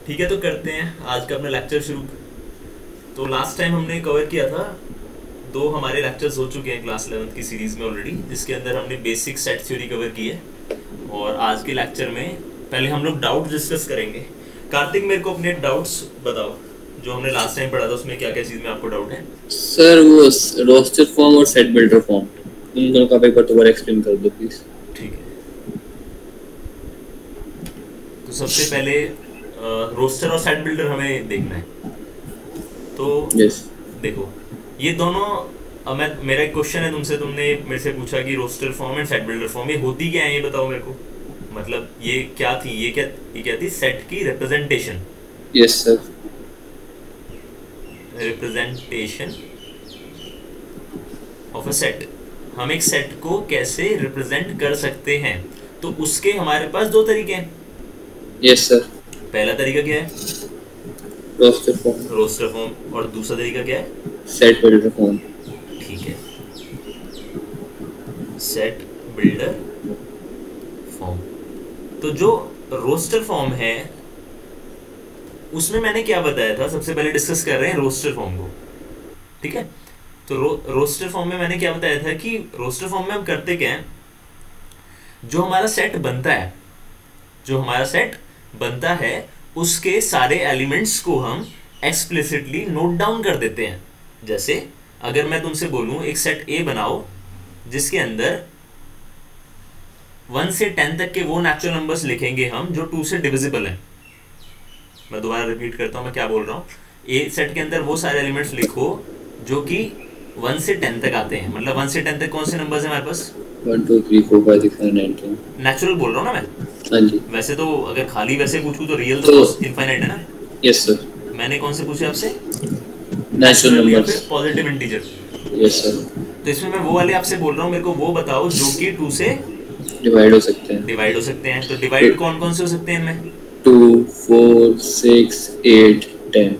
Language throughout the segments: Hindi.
ठीक है, तो करते हैं आज का अपना लेक्चर शुरू। तो लास्ट टाइम हमने कवर किया था, दो हमारे लेक्चर्स हो चुके हैं क्लास 11th की सीरीज में ऑलरेडी, जिसके अंदर हमने बेसिक सेट थ्योरी कवर की है। और आज के लेक्चर में पहले हम लोग डाउट्स डिस्कस करेंगे। कार्तिक, मेरे को अपने डाउट्स बताओ, जो हमने लास्ट टाइम पढ़ा था उसमें क्या क्या चीज़ में आपको डाउट है। सर वो रोस्टर फॉर्म और सेट बिल्डर फॉर्म, उन दोनों का एक बार दोबारा एक्सप्लेन कर दो प्लीज। ठीक है, तो सबसे पहले रोस्टर और सेट बिल्डर हमें देखना है। तो यस देखो, ये दोनों मेरा एक क्वेश्चन है तुमसे, तुमने मेरे से पूछा कि roster form and set builder form ये होती क्या है, ये बताओ मेरे को। मतलब ये क्या थी, ये क्या थी? सेट की representation. Yes sir. Representation of a set. हम एक सेट को कैसे रिप्रेजेंट कर सकते हैं, तो उसके हमारे पास दो तरीके हैं। Yes sir. पहला तरीका क्या है? Roster form. Roster form. और दूसरा तरीका क्या है? Set builder form. ठीक है, सेट बिल्डर फॉर्म। तो जो रोस्टर फॉर्म है उसमें मैंने क्या बताया था, सबसे पहले डिस्कस कर रहे हैं रोस्टर फॉर्म को। ठीक है, तो रोस्टर फॉर्म में मैंने क्या बताया था कि रोस्टर फॉर्म में हम करते क्या हैं, जो हमारा सेट बनता है उसके सारे एलिमेंट्स को हम एक्सप्लिसिटली नोट डाउन कर देते हैं। जैसे अगर मैं तुमसे बोलूं एक सेट ए बनाओ जिसके अंदर 1 से 10 तक के वो नेचुरल नंबर्स लिखेंगे हम जो 2 से डिविजिबल हैं। मैं दोबारा रिपीट करता हूँ मैं क्या बोल रहा हूँ। ए सेट के अंदर वो सारे एलिमेंट्स लिखो जो कि 1 से 10 तक आते हैं। मतलब 1 से 10 तक कौन से नंबर्स हैं हमारे पास? 1 2 3 4 5 6 7 8 10। नेचुरल बोल रहा हूँ ना मैं। हाँ जी। वैसे तो अगर खाली वैसे पूछूं तो रियल तो इनफाइनाइट है ना। Yes sir. मैंने कौन से पूछे आपसे? नेचुरल या नंबर्स। फिर पॉजिटिव इंटीजर। Yes sir. तो इसमें मैं वो वाले आपसे बोल रहा हूँ, मेरे को वो बताओ जो कि 2 से डिवाइड हो सकते हैं। डिवाइड हो सकते हैं। तो डिवाइड कौन कौन से हो सकते हैं इनमें? 2 4 6 8 10।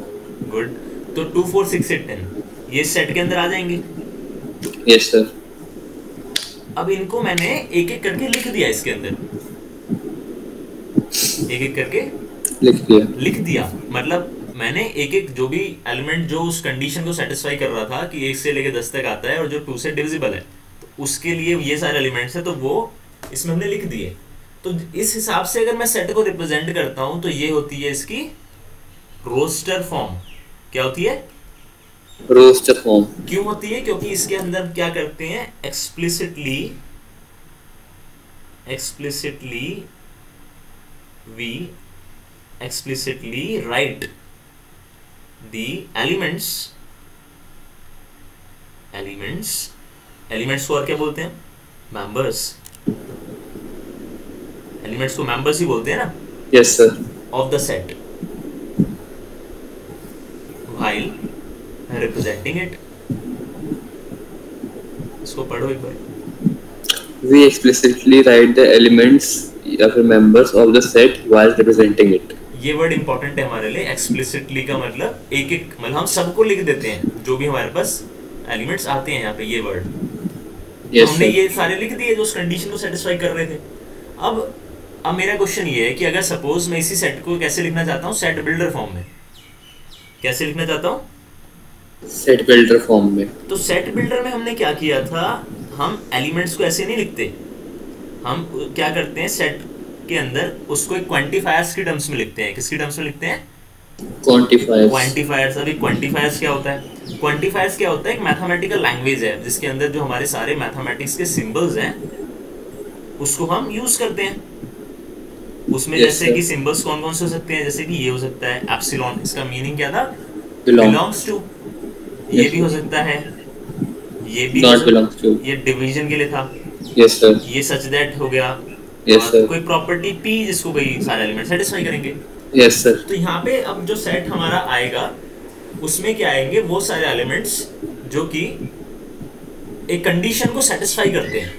गुड। तो 2 4 6 8 10 ये सेट के अंदर आ जाएंगे। Yes sir. अब इनको मैंने एक एक करके लिख दिया इसके अंदर, एक एक करके लिख दिया। मतलब मैंने एक एक जो भी एलिमेंट जो उस कंडीशन को सेटिस्फाई कर रहा था कि 1 से लेकर 10 तक आता है और जो 2 से डिविजिबल है, तो उसके लिए ये सारे एलिमेंट्स हैं, तो वो इसमें हमने लिख दिए। तो इस हिसाब से अगर मैं सेट को रिप्रेजेंट करता हूं तो ये होती है इसकी रोस्टर फॉर्म। क्या होती है? Roster form. क्यों होती है? क्योंकि इसके अंदर क्या करते हैं, explicitly we explicitly write the elements को और क्या बोलते हैं? मेंबर्स। एलिमेंट्स को मेंबर्स ही बोलते हैं ना। Yes sir. Of the set while representing it। इसको पढ़ो एक बार। We explicitly write the elements या फिर members of the set while representing it। ये वर्ड इंपॉर्टेंट है हमारे लिए। एक्सप्लिसिटली का मतलब एक एक, मतलब हम सबको लिख देते हैं जो भी हमारे पास एलिमेंट्स आते हैं यहाँ पे, ये वर्ड। yes, हमने ये सारे लिख दिए जो उस कंडीशन को सेटिस्फाई कर रहे थे। अब मेरा क्वेश्चन ये है कि अगर सपोज मैं इसी सेट को कैसे लिखना चाहता हूँ, सेट बिल्डर फॉर्म में। कैसे लिखना चाहता हूँ? सेट बिल्डर फॉर्म में। तो सेट बिल्डर में हमने क्या किया था, हम एलिमेंट्स को ऐसे नहीं लिखते। हम क्या करते हैं, सेट के अंदर उसको एक क्वांटिफायर्स की टर्म्स में लिखते हैं। किसकी टर्म्स में लिखते हैं? क्वांटिफायर्स। अभी क्वांटिफायर्स क्या होता है? क्वांटिफायर्स क्या होता है? एक मैथमेटिकल लैंग्वेज है जिसके अंदर जो हमारे सारे मैथमेटिक्स के सिंबल्स हैं उसको हम यूज करते हैं। उसमें जैसे कि सिंबल्स कौन कौन से हो सकते हैं, जैसे कि ये हो सकता है एप्सिलॉन, इसका मीनिंग क्या था? Belongs to. ये भी हो सकता है, ये भी नॉट बिलोंग्स टू, ये डिवीजन के लिए था। Yes sir. ये सच दैट हो गया। Yes sir. कोई प्रॉपर्टी पी जिसको कोई सारे एलिमेंट सेटिस्फाई करेंगे। Yes sir. तो यहाँ पे अब जो सेट हमारा आएगा उसमें क्या आएंगे, वो सारे एलिमेंट्स जो कि एक कंडीशन को सेटिस्फाई करते हैं,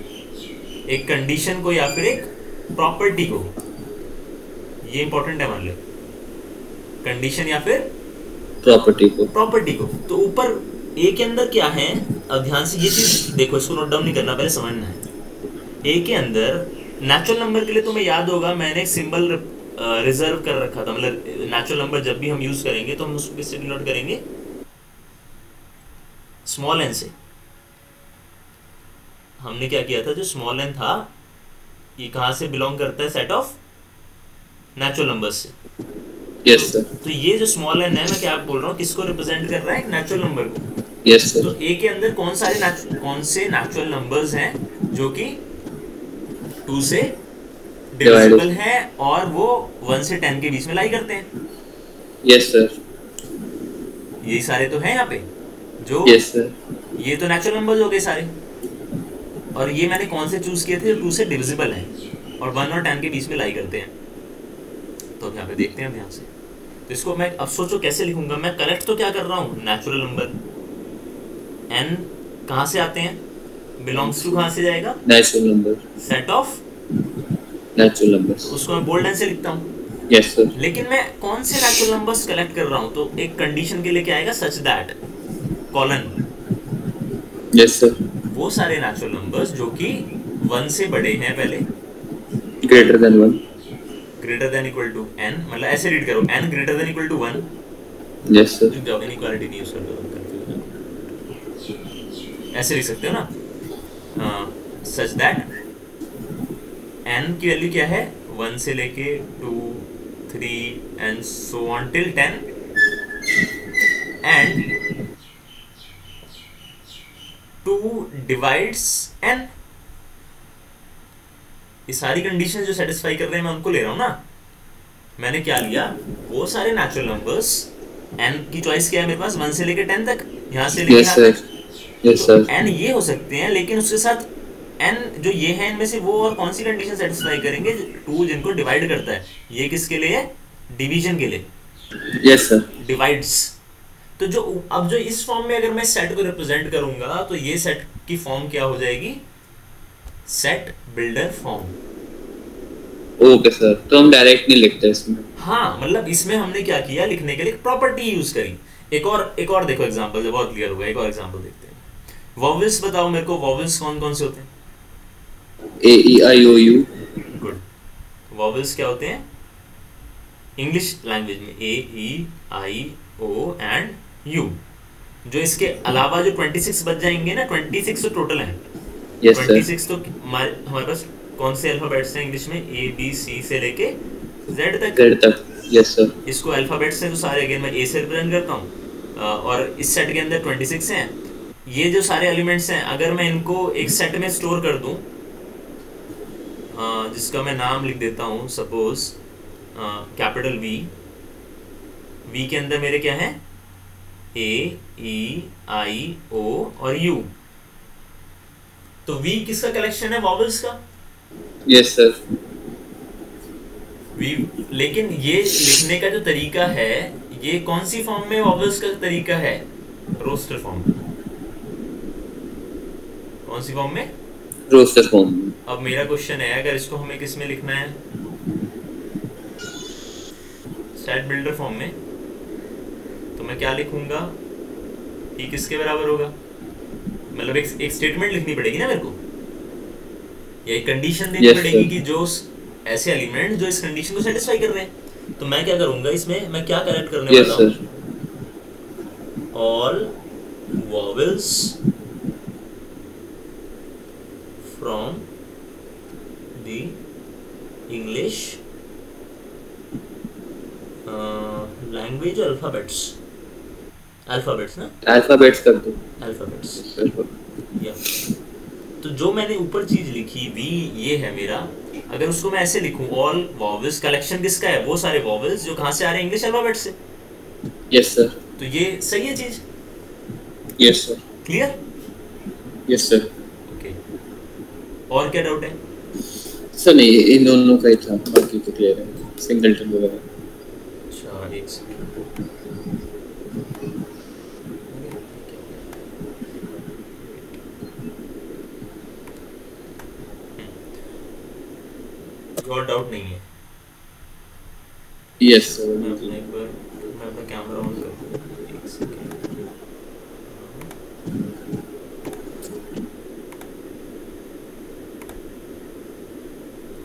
एक कंडीशन को या फिर एक प्रॉपर्टी को। ये इंपॉर्टेंट है हमारे लिए, कंडीशन या फिर प्रॉपर्टी को। तो ऊपर ए के अंदर क्या है, अब ध्यान से ये चीज देखो, इसको नोट डाउन नहीं करना, पहले समझना है। ए के अंदर नेचुरल नंबर के लिए तुम्हें याद होगा मैंने एक सिंबल रिजर्व कर रखा था, मतलब नेचुरल नंबर जब भी हम यूज करेंगे तो हम उसको किससे डिनोट करेंगे, स्मॉल एन से। हमने क्या किया था, जो स्मॉल एन था ये कहाँ से बिलोंग करता है, सेट ऑफ नेचुरल नंबर्स से। Yes sir. तो ये जो स्मॉल एन है, मैं क्या बोल रहा हूँ, किसको रिप्रेजेंट कर रहा है, एक नेचुरल नंबर को। यस तो सर। ए के अंदर कौन से नेचुरल नंबर्स हैं जो कि 2 से डिविजिबल हैं और वो 1 से 10 के बीच में लाई करते हैं। Yes sir. यही सारे तो हैं यहाँ पे जो, यस सर। ये तो नेचुरल नंबर्स हो गए सारे, और ये मैंने कौन से चूज किए थे, जो 2 से डिविजिबल हैं और 1 और 10 के बीच में लाई करते हैं। तो यहाँ पे देखते हैं ध्यान से। तो इसको मैं अब सोचो कैसे लिखूंगा, मैं करेक्ट तो क्या कर रहा हूँ, नेचुरल नंबर n कहाँ से आते हैं, बिलोंग्स टू कहाँ से जाएगा, natural number, set of natural numbers. उसको मैं बोल्ड एन से लिखता हूँ। Yes sir. लेकिन मैं कौन से नेचुरल नंबर्स कलेक्ट कर रहा हूँ, तो एक कंडीशन के लिए क्या आएगा, such that colon, yes sir. वो सारे नेचुरल नंबर्स जो कि 1 से बड़े हैं पहले, greater than 1। Greater than equal to n, मतलब ऐसे रीड करो, n greater than equal to 1। Yes sir. जाओ इनइक्वालिटी नहीं यूज कर दो, ऐसे लिख सकते हो ना, सच दैट n की वैल्यू क्या है, 1 से लेके 2 3 and so on till 10, and 2 divides n। ये सारी कंडीशन जो सेटिस्फाई कर रहे हैं मैं उनको ले रहा हूं ना। मैंने क्या लिया, वो सारे नेचुरल नंबर्स, n की चॉइस क्या है मेरे पास, 1 से लेके 10 तक, यहाँ से लेके यहाँ तक। Yes sir. n ये हो सकते हैं, लेकिन उसके साथ n जो ये है इनमें से वो और कौन सी कंडीशन सेटिस्फाई करेंगे, 2 जिनको डिवाइड करता है, ये किसके लिए है, डिवीजन के लिए। Yes sir. डिवाइड्स। तो जो अब जो इस फॉर्म में अगर मैं सेट को रिप्रेजेंट करूंगा तो ये सेट की फॉर्म क्या हो जाएगी, set builder form. Okay sir, तो हम डायरेक्ट नहीं लिखते इसमें। हाँ, मतलब इसमें हमने क्या किया, लिखने के लिए प्रॉपर्टी यूज करी। एक और देखो एग्जांपल, जो बहुत क्लियर होगा, एक और एग्जांपल देखते हैं। वॉवेल्स बताओ मेरे को, वॉवेल्स कौन कौन से होते हैं, ए ई आई ओ यू। गुड। वॉवेल्स क्या होते हैं इंग्लिश लैंग्वेज में, ए ई आई ओ एंड यू। जो इसके अलावा जो 26 बच जाएंगे ना, 26 तो टोटल है। Yes sir. 26 तो हमारे पास कौन से अल्फाबेट्स हैं इंग्लिश में, ए बी सी से लेके जेड तक। जेड तक। Yes sir. इसको अल्फाबेट्स हैं तो सारे अगेन मैं ए से रिप्रेजेंट करता हूँ, और इस सेट के अंदर 26 हैं। ये जो सारे एलिमेंट्स हैं, अगर मैं इनको एक सेट में स्टोर कर दूं, जिसका मैं नाम लिख देता हूँ सपोज कैपिटल वी। वी के अंदर मेरे क्या है, ए ई आई ओ और यू। तो वी किसका कलेक्शन है, वॉवेल्स का। Yes sir. वी, लेकिन ये लिखने का जो तरीका है, ये कौन सी फॉर्म में वॉवेल्स का तरीका है, रोस्टर फॉर्म में। कौन सी फॉर्म में, रोस्टर फॉर्म। अब मेरा क्वेश्चन है, अगर इसको हमें किस में लिखना है, सेट बिल्डर फॉर्म में, तो मैं क्या लिखूंगा, ये किसके बराबर होगा, मतलब एक स्टेटमेंट लिखनी पड़ेगी ना मेरे को, या एक कंडीशन देनी पड़ेगी कि जो ऐसे एलिमेंट जो इस कंडीशन को सेटिस्फाई कर रहे हैं। तो मैं क्या करूंगा, इसमें मैं क्या करेक्ट करने वाला हूँ, all vowels from the English language alphabets ना, अल्फाबेट्स कर दो, अल्फाबेट्स या। तो जो मैंने ऊपर चीज लिखी वी, ये है मेरा। अगर उसको मैं ऐसे लिखूं, ऑल वॉवेल्स, कलेक्शन किसका है, वो सारे वॉवेल्स जो कहां से आ रहे हैं, इंग्लिश अल्फाबेट से। Yes sir. तो ये सही है चीज। Yes sir. Clear. Yes sir. Okay, और क्या डाउट है सर? नहीं, इन दोनों का ही था, बाकी तो क्लियर है, सिंगलटन वगैरह। अच्छा, एक सेकंड, और डाउट नहीं है। Yes sir. मैं अपना कैमरा ऑन कर दूं, एक सेकंड।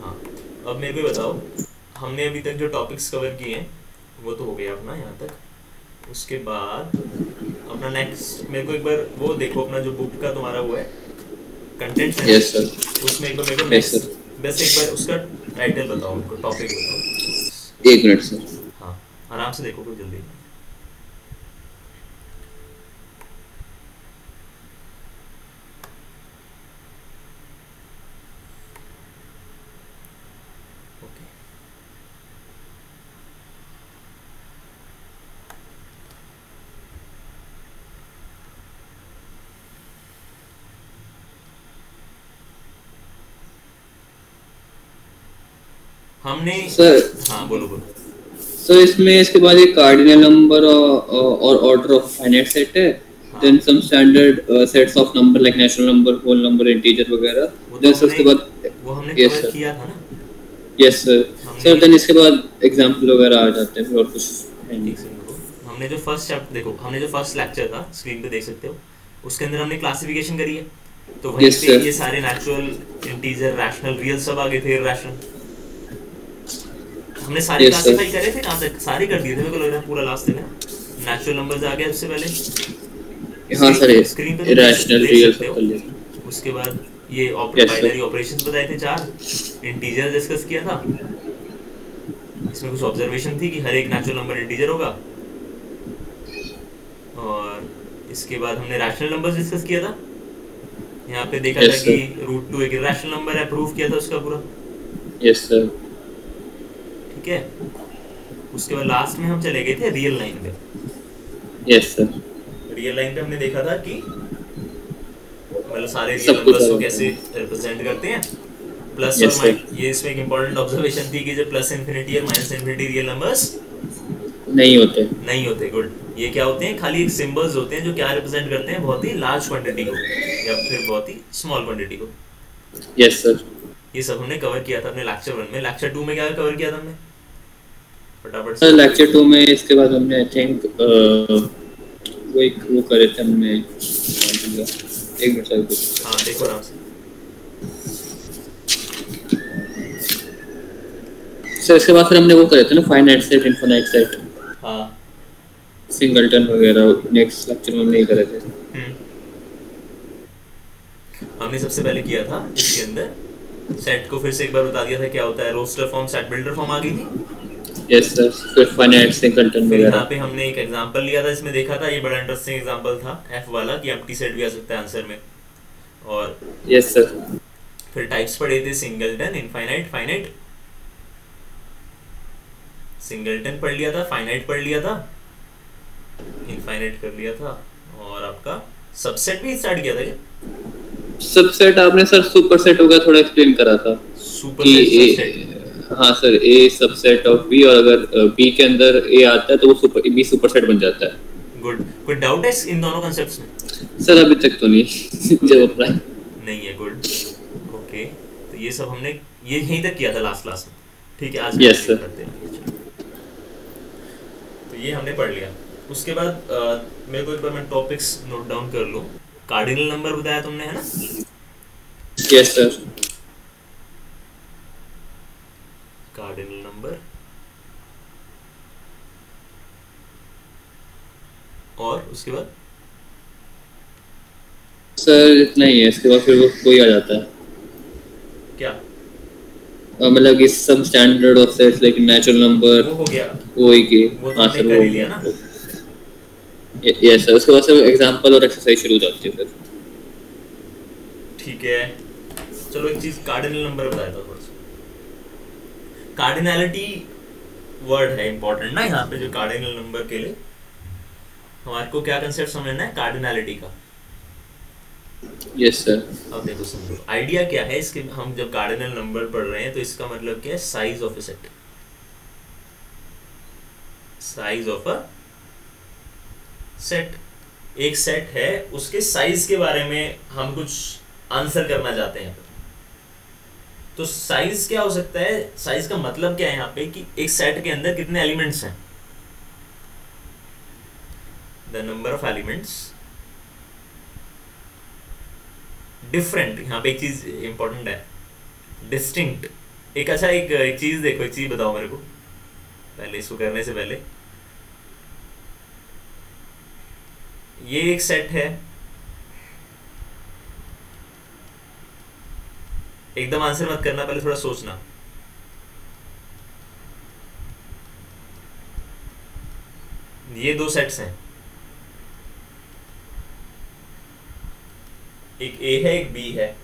हाँ, अब मेरे को बताओ, हमने अभी तक जो टॉपिक्स कवर किए हैं वो तो हो गया अपना यहाँ तक। उसके बाद अपना नेक्स्ट मेरे को एक बार वो देखो अपना जो बुक का तुम्हारा वो है कंटेंट है, यस सर, उसमें एक बार मेरे को यस नेक्स्ट सर, बस एक बार उसका टाइटल बताओ, उनको टॉपिक बताओ। 1 मिनट सर। हाँ आराम से देखो, कोई जल्दी नहीं। ओके हमने सर हाँ बोलो बोलो। सर इसमें इसके बाद एक कार्डिनल नंबर और ऑर्डर ऑफ फाइनाइट सेट है, then some standard sets of number like natural number, whole number, integer वगैरह। वो देन तो सर उसके बाद वो हमने यस कवर सर, किया था ना। Yes sir. हमने सर देन इसके बाद एग्जांपल वगैरह आ जाते हैं, फिर और कुछ है नहीं। एक सेकंड रुको। हमने जो फर्स्ट चैप्टर देखो, हमने जो फर्स्ट लेक्चर था स्क्रीन पे देख सकते हो, उसके अंदर हमने क्लासिफिकेशन करी है। तो वहीं Yes, पे sir. ये सारे नेचुरल, इंटीजर, रैशनल, रियल सब आ गए थे, इरैशनल। हमने सारे Yes, sir. क्लासिफाई करे थे, कहाँ तक सारे कर दिए थे मेरे को लग रहा है, पूरा लास्ट तक। नेचुरल नंबर्स आ गया सबसे पहले। हाँ सर, स्क्रीन पे इरैशनल, देख रियल सकते सब हो। कर लिया। उसके बाद ये Yes, sir. बाइनरी ऑपरेशंस बताए थे 4, इंटीजर डिस्कस किया था। इसमें कुछ ऑब्जर्वेशन थी कि हर एक नेचुरल नंबर इंटीजर होगा। और इसके बाद हमने रैशनल नंबर्स डिस्कस किया था। यहाँ पे देखा Yes, था कि √2 एक इरैशनल नंबर है, प्रूव किया था उसका पूरा। यस सर, ठीक है। उसके बाद लास्ट में हम चले गए थे रियल लाइन पे। Yes sir. रियल लाइन पे हमने देखा था कि मतलब सारे रियल सब कुछ नंबर्स को अलग कैसे है। रिप्रेजेंट करते हैं, प्लस Yes, और sir. माइनस। ये इसमें एक इंपॉर्टेंट ऑब्जर्वेशन थी कि जो प्लस इन्फिनिटी और माइनस इन्फिनिटी रियल नंबर्स नहीं होते। नहीं होते। गुड। ये क्या होते हैं, खाली एक सिंबल्स होते हैं जो क्या रिप्रेजेंट करते हैं, बहुत ही लार्ज क्वांटिटी को या फिर बहुत ही स्मॉल क्वांटिटी को। Yes sir. ये सब हमने कवर किया था अपने लेक्चर 1 में। लेक्चर 2 में क्या कवर किया था हमने, फटाफट सर से। लेक्चर 2 में इसके बाद हमने आई थिंक वो करे थे हमने, 1 मिनट सर। हाँ देखो आराम से। सर इसके बाद फिर हमने वो करे थे ना, फाइनाइट सेट, इनफाइनाइट सेट, हाँ सिंगलटन वगैरह। नेक्स्ट लेक्चर में हम नहीं करे थे। हमने सबसे पहले किया था इसके अंदर सेट को फिर से एक बार बता दिया था क्या होता है। Roster form, set builder form आ गई थी। यस सर, फिर फाइनाइट, सिंगलटन फिर यहाँ वगैरह। पे हमने एक एग्जांपल लिया था, इसमें देखा था, ये बड़ा इंटरेस्टिंग एग्जांपल था एफ वाला कि एम्प्टी सेट भी आ सकता है आंसर में। और यस सर। फिर टाइप्स पढ़े थे, सिंगलटन, इनफाइनाइट, फाइनाइट। सिंगलटन पढ़ लिया था, फाइनाइट पढ़ लिया था, इनफाइनाइट कर लिया था। और आपका सबसेट भी स्टार्ट किया था क्या? सबसेट आपने सर सुपरसेट होगा थोड़ा एक्सप्लेन करा था सुपर कि सबसेट। हाँ sir, A subset of B, और अगर बी के अंदर ए आता है तो वो बी सुपरसेट बन जाता है। गुड। कोई डाउट है इन दोनों कांसेप्ट्स में? सर अभी तक तो नहीं जब अप्लाई नहीं है। गुड। ओके, तो ये सब हमने ये यहीं तक किया था लास्ट क्लास में। ठीक है, आज Yes, sir. करते हैं। तो ये हमने पढ़ लिया। उसके बाद मेरे को एक बार मैं टॉपिक्स नोट डाउन कर लूँ। कार्डिनल नंबर बताया तुमने, है ना? Yes sir. कार्डिनल नंबर और उसके बाद सर इतना ही है। इसके बाद फिर वो कोई आ जाता है, क्या मतलब कि some standard of sets like natural number, वो हो गया? वही के। वो तो हाँ हमने सर, कर वो ही लिया ना। Yes sir. उसके बाद सर एग्जांपल और एक्सरसाइज शुरू हो जाती है फिर। ठीक है, चलो एक चीज कार्डिनल नंबर बताया था थोड़ा सा। कार्डिनैलिटी वर्ड है इंपॉर्टेंट ना यहाँ पे, जो कार्डिनल नंबर के लिए हमारे को क्या कंसेप्ट समझना है कार्डिनैलिटी का। Yes sir. अब देखो समझो आइडिया क्या है इसके। हम जब कार्डिनल नंबर पढ़ रहे हैं तो इसका मतलब क्या है, size of A set. Size of a set, एक सेट है उसके साइज के बारे में हम कुछ आंसर करना चाहते हैं। तो साइज क्या हो सकता है, साइज का मतलब क्या है यहाँ पे कि एक सेट के अंदर कितने एलिमेंट्स हैं, the number of elements. Different, यहाँ पे एक चीज इंपॉर्टेंट है, डिस्टिंक्ट एक चीज देखो, एक चीज बताओ मेरे को पहले, इसको करने से पहले। ये एक सेट है, एकदम आंसर मत करना, पहले थोड़ा सोचना। ये दो सेट्स हैं, एक ए है एक बी है।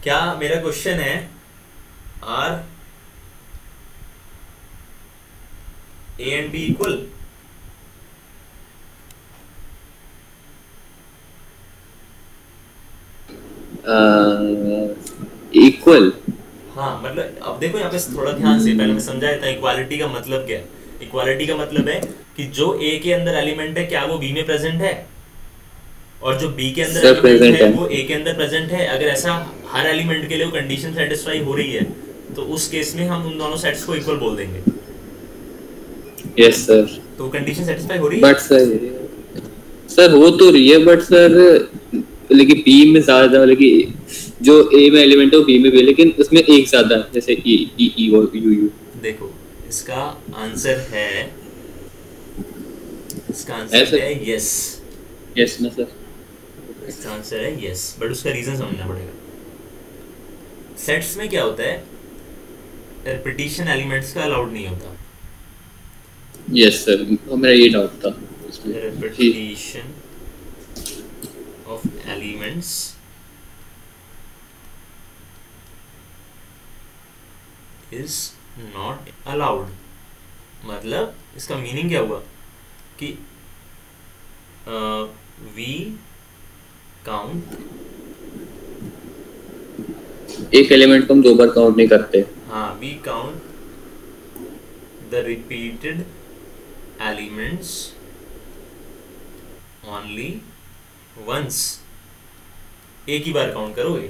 क्या मेरा क्वेश्चन है, are A and B equal? Equal? हाँ मतलब अब देखो यहाँ पे थोड़ा ध्यान से, पहले मैं समझा देता हूँ इक्वालिटी का मतलब क्या है। इक्वालिटी का मतलब है कि जो ए के अंदर एलिमेंट है क्या वो बी में प्रेजेंट है, और जो बी के अंदर एलिमेंट है वो ए के अंदर प्रेजेंट है। अगर ऐसा हर एलिमेंट के लिए वो कंडीशन सेटिस्फाई हो रही है तो उस केस में हम उन दोनों सेट्स को इक्वल बोल देंगे। Yes sir. तो कंडीशन सेटिस्फाई हो रही है, बट सर हो तो रही है, बट सर लेकिन बी में ज्यादा, लेकिन जो ए में एलिमेंट है वो बी में भी है, लेकिन उसमें एक ज्यादा, जैसे ई ई ई और यू यू। देखो इसका आंसर है, इसका आंसर है यस। यस ना सर? इसका आंसर है यस, बट उसका रीजन समझना पड़ेगा। सेट्स में क्या होता है, रिपीटिशन एलिमेंट्स का अलाउड नहीं होता। यस सर, मेरा ये डाउट था। Repetition of elements is not allowed. मतलब इसका मीनिंग क्या हुआ कि वी काउंट, एक एलिमेंट को हम दो बार काउंट नहीं करते। हाँ, we count the repeated elements only once. एक ही बार काउंट करोगे,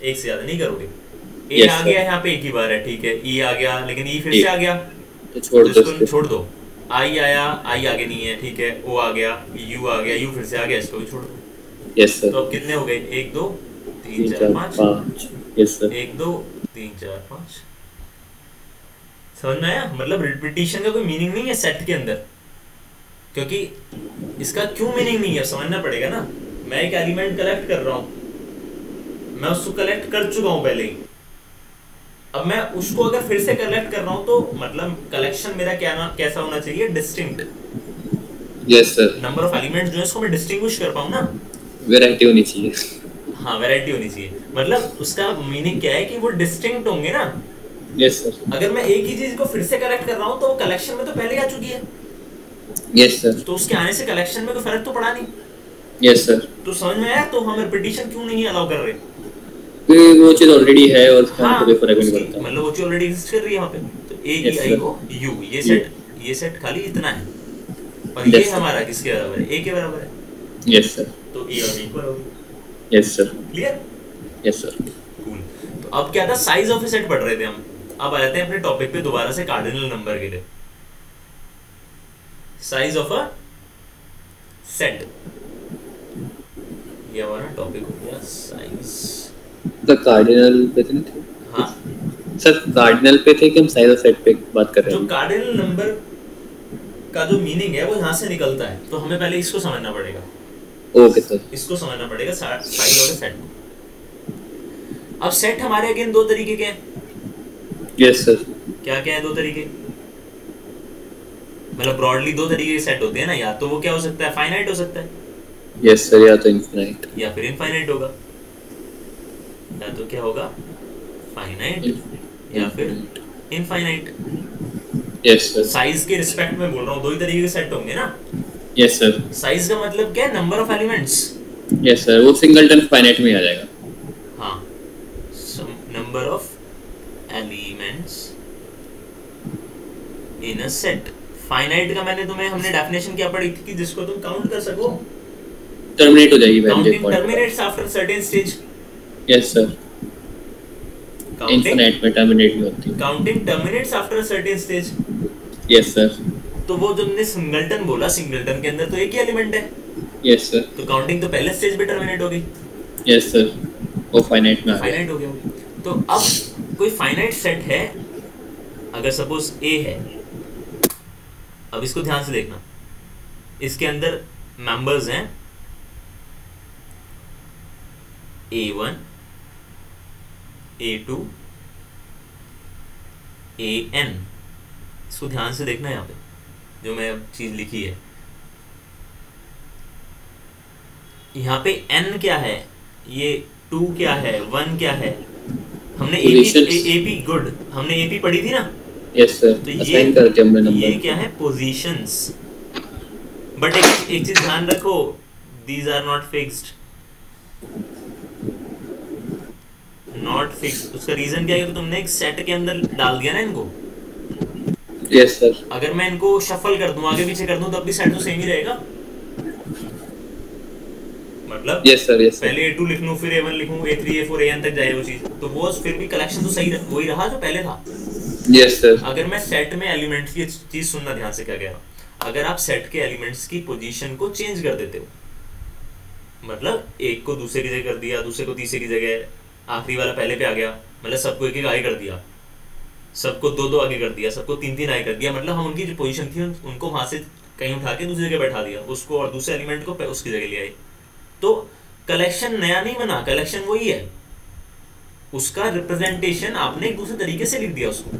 एक से ज्यादा नहीं करोगे। ए आ गया यहाँ पे एक ही बार है, ठीक है। ई आ गया, लेकिन ई फिर से आ गया तो छोड़ दो। आई आया, आई आगे नहीं है, ठीक है। ओ आ गया, यू आ गया, यू फिर से आ गया, इसको भी छोड़ दो। Yes sir. तो अब कितने हो गए, 1 2 3 4 5। Yes sir. 1 2 3 4 5। समझ में आया? मतलब रिपीटिशन का कोई मीनिंग नहीं है सेट के अंदर, क्योंकि इसका क्यों मीनिंग नहीं है समझना पड़ेगा ना। मैं एक एलिमेंट कलेक्ट कर रहा हूँ, मैं उसको कलेक्ट कर चुका हूँ पहले ही। अब मैं उसको अगर फिर से कलेक्ट कर रहा हूँ तो मतलब कलेक्शन मेरा कैसा होना चाहिए, distinct. Yes sir. Number of elements जो है इसको मैं डिस्टिंग्विश कर पाऊँ ना, वैरायटी होनी चाहिए। हाँ, वैरायटी होनी चाहिए। मतलब उसका मीनिंग क्या है कि वो डिस्टिंक्ट होंगे ना। Yes sir. अगर मैं एक ही चीज को फिर से कलेक्ट कर रहा हूँ तो वो कलेक्शन में तो पहले आ चुकी है। Yes sir. तो उसके आने से कलेक्शन में कोई फर्क तो पड़ा नहीं। Yes sir. तो समझ में आया? तो हम रिपीटिशन क्यों नहीं अलाउ कर रहे? वो चीज ऑलरेडी है और उसका कोई फर्क नहीं पड़ता। मतलब वो चीज ऑलरेडी एग्जिस्ट कर रही है वहाँ पे। तो ए ई आई ओ यू, ये सेट खाली इतना है, और ये हमारा किसके बराबर है, ए के बराबर है। Yes sir. तो ए और बी इक्वल हो गए। Yes sir. Clear? Yes sir. Cool. तो अब क्या था, साइज ऑफ ए सेट पढ़ रहे थे हम। अब आ जाते हैं अपने टॉपिक पे दोबारा से, कार्डिनल नंबर के लिए। साइज ऑफ अ सेट, ये हमारा टॉपिक हो गया, साइज। तो कार्डिनल पे थे ना? हाँ सर, कार्डिनल पे थे कि हम साइज ऑफ सेट पे बात कर रहे हैं? जो कार्डिनल नंबर का जो मीनिंग है वो यहाँ से निकलता है, तो हमें पहले इसको समझना पड़ेगा। Okay sir. इसको समझना पड़ेगा, साइज ऑफ सेट। अब सेट हमारे अगेन दो तरीके के हैं। Yes sir. क्या क्या है दो तरीके? मतलब ब्रॉडली दो तरीके के सेट होते हैं ना, या तो वो क्या हो सकता है, फाइनाइट हो सकता है। यस सर, या तो इनफाइनाइट या फिर इनफाइनाइट होगा। या तो क्या होगा, फाइनाइट या फिर इनफाइनाइट। Yes sir. साइज के रिस्पेक्ट में बोल रहा हूँ, दो ही तरीके के सेट होंगे ना। Yes sir. साइज का मतलब क्या है, number of elements. Yes sir, वो सिंगलटन फाइनाइट में आ जाएगा। हाँ, number of elements in a set. Finite का हमने डेफिनेशन क्या पढ़ी थी कि जिसको तुम काउंट कर सको, टर्मिनेट हो जाएगी counting terminates after certain stage. Yes sir. Infinite में टर्मिनेट नहीं होती, counting terminates after a certain stage. Yes sir. तो वो जो तुमने सिंगलटन बोला, सिंगलटन के अंदर तो एक ही एलिमेंट है। Yes sir. तो काउंटिंग तो पहले स्टेज पे टर्मिनेट हो गई। यस सर, वो फाइनाइट में आ गया। फाइनाइट हो गया। तो अब कोई फाइनाइट सेट है, अगर सपोज ए है, अब इसको ध्यान से देखना, इसके अंदर मेंबर्स हैं A1, A2, AN। इसको ध्यान से देखना यहाँ पे जो मैं चीज लिखी है, यहाँ पे n क्या है, ये 2 क्या है, 1 क्या है, हमने AP गुड, हमने AP पढ़ी थी ना। यस सर, तो असाइन कर दिया हमने नंबर। ये क्या है, पोजीशंस। बट एक चीज ध्यान रखो, these are not fixed, not fixed. उसका रीजन क्या है कि तुमने एक सेट के अंदर डाल दिया ना इनको। Yes sir. अगर मैं इनको शफल कर दूं, आगे पीछे कर दूं, तब भी सेट तो सेम ही रहेगा। मतलब यस सर, यस पहले A2 लिख लूं, फिर A1 लिखूं, A3 A4 AN तक जाए वो चीज, तो वो फिर भी कलेक्शन तो सही वही रहा जो पहले था। Yes sir. अगर मैं सेट में एलिमेंट्स की चीज सुनना ध्यान से क्या कह रहा हूं, अगर आप सेट के एलिमेंट्स की पोजीशन को चेंज कर देते हो, मतलब एक को दूसरे की जगह कर दिया, दूसरे को तीसरे की जगह, आखिरी वाला पहले पे आ गया, मतलब सबको एक एक आगे कर दिया, सबको 2-2 आगे कर दिया, सबको 3-3 आगे कर दिया, मतलब हम उनकी जो पोजीशन थी उनको वहां से कहीं उठा के दूसरी जगह बैठा दिया, उसको और दूसरे एलिमेंट को उसकी जगह ले आए। तो कलेक्शन नया नहीं बना, कलेक्शन वही है, उसका रिप्रेजेंटेशन आपने एक दूसरे तरीके से लिख दिया उसको,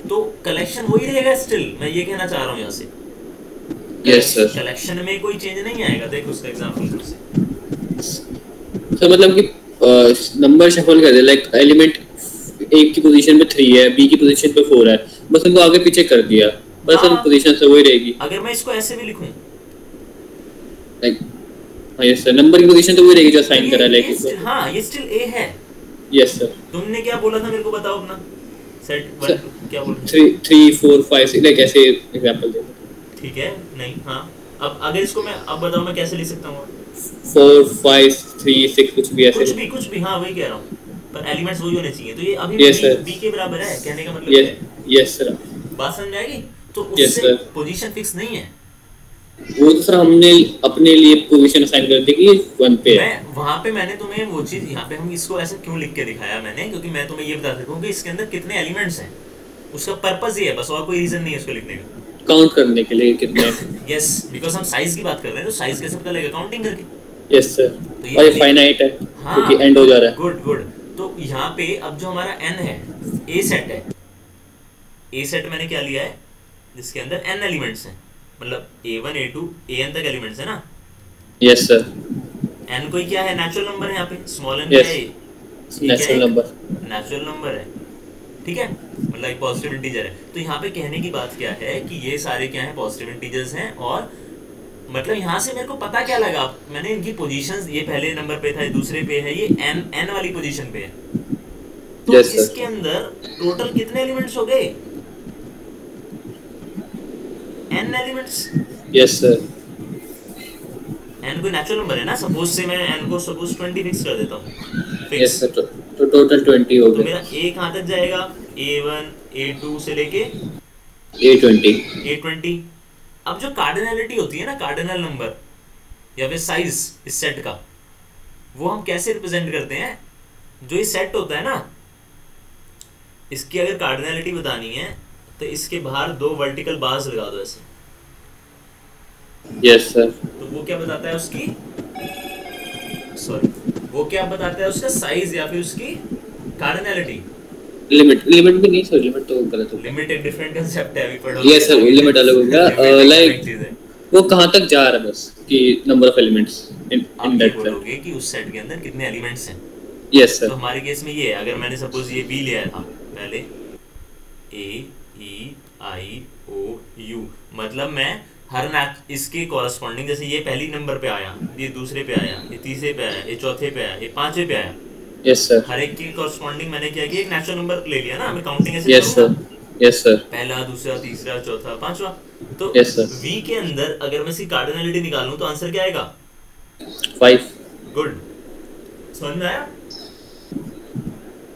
तो कलेक्शन वही रहेगा स्टिल। मैं ये कहना चाह रहा हूँ यहाँ से। Yes sir. कलेक्शन में कोई चेंज नहीं आएगा। देखो उसका एग्जांपल से तो मतलब कि नंबर शफल कर दे, लाइक एलिमेंट A की पोजीशन पे 3 है, B की पोजीशन पे 4 है, बस उनको आगे पीछे कर दिया, बस उन पोजीशन से वही रहेगी। अगर मैं इसको ऐसे भी लिखूं, लाइक हां यस सर, नंबर की पोजीशन तो वही रहेगी जो असाइन करा है, लाइक हां ये स्टिल A है। Yes sir. तुमने क्या बोला था मेरे को बताओ अपना सेट 1 क्या बोला? 3 4 5 लाइक ऐसे एग्जांपल दे दो। ठीक है, नहीं हां, अब अगर इसको मैं अब बताओ मैं कैसे लिख सकता हूं? 4 5 3 6 कुछ भी ऐसे, कुछ भी हां वही कह रहा हूं, पर एलिमेंट्स वही होने चाहिए। तो ये अभी B के बराबर है, कहने का मतलब है। यस सर, बात समझ आएगी? तो उससे पोजीशन फिक्स नहीं है, वो तो सर हमने अपने लिए पोजीशन असाइन कर दी कि 1 पे है। मैं वहां पे मैंने तुम्हें वो चीज यहाँ पे हम इसको ऐसे क्यों लिख के दिखाया मैंने, क्योंकि मैं तुम्हें ये बता सकूं कि इसके अंदर कितने एलिमेंट्स हैं, उसका पर्पस ये है बस, और कोई रीजन नहीं है उसको लिखने का, काउंट करने के लिए कितने। यस, बिकॉज़ हम साइज की बात कर रहे हैं, तो साइज कैसे पता लगेगा? काउंटिंग करके। यस सर, और ये फाइनाइट है क्योंकि एंड हो जा रहा है। गुड। तो यहाँ पे अब जो हमारा n है, A सेट है, A सेट मैंने क्या लिया है जिसके अंदर n एलिमेंट्स हैं, मतलब A1 A2 AN तक एलिमेंट्स है ना। Yes sir. n कोई क्या है, नेचुरल नंबर है यहाँ पे, स्मॉल n क्या है, नेचुरल नंबर है, ठीक है, मतलब एक पॉजिटिव इंटीजर है। तो यहाँ पे कहने की बात क्या है कि ये सारे क्या है, पॉजिटिव इंटीजर्स हैं, और मतलब यहाँ से मेरे को पता क्या लगा, मैंने इनकी पोजीशंस, ये पहले नंबर पे था, ये दूसरे पे है, ये n वाली पोजीशन पे है, तो इसके अंदर टोटल कितने एलिमेंट्स हो गए? n elements. Yes sir. n कोई नेचुरल नंबर है ना, सपोज से मैं n को सपोज 20 फिक्स कर देता हूँ। यस सर, तो टोटल 20 हो गए। तो मेरा a कहाँ तक जाएगा? A1 A2 से लेके A20। अब जो कार्डिनलिटी होती है ना, कार्डिनल नंबर या फिर साइज इस सेट का, वो हम कैसे रिप्रेजेंट करते हैं? जो ये सेट होता है ना, इसकी अगर कार्डिनलिटी बतानी है तो इसके बाहर 2 वर्टिकल बार्स लगा दो ऐसे। Yes sir. तो वो क्या बताता है उसकी, सॉरी, वो क्या बताता है उसका साइज या फिर उसकी कार्डिनलिटी। लिमिट भी नहीं सर, लिमिट तो गलत हो गया। लिमिट एक डिफरेंट कांसेप्ट है, अभी पढ़ो। यस सर, लिमिट अलग हो गया, लाइक वो कहां तक जा रहा है बस कि number of elements in that set, बोलोगे कि उस सेट के अंदर कितने एलिमेंट्स हैं। Yes sir. तो हमारे केस में ये है, अगर मैंने सपोज ये B लिया था पहले, A E I O U, मतलब मैं हर मैच इसके कॉरस्पॉन्डिंग, जैसे ये पहली नंबर पे आया, ये दूसरे पे आया, ये तीसरे पे आया, ये चौथे पे आया, ये पांचवे पे आया, यस सर, हर एक की कॉरस्पॉन्डिंग मैंने क्या किया, एक नेचुरल नंबर ले लिया ना, मैं काउंटिंग ऐसे यस सर, यस सर, पहला, दूसरा, तीसरा, चौथा, पांचवा। तो यस सर, V के अंदर अगर मैं इसकी कार्डिनलिटी निकालूं तो आंसर क्या आएगा? 5। गुड, समझ में आया?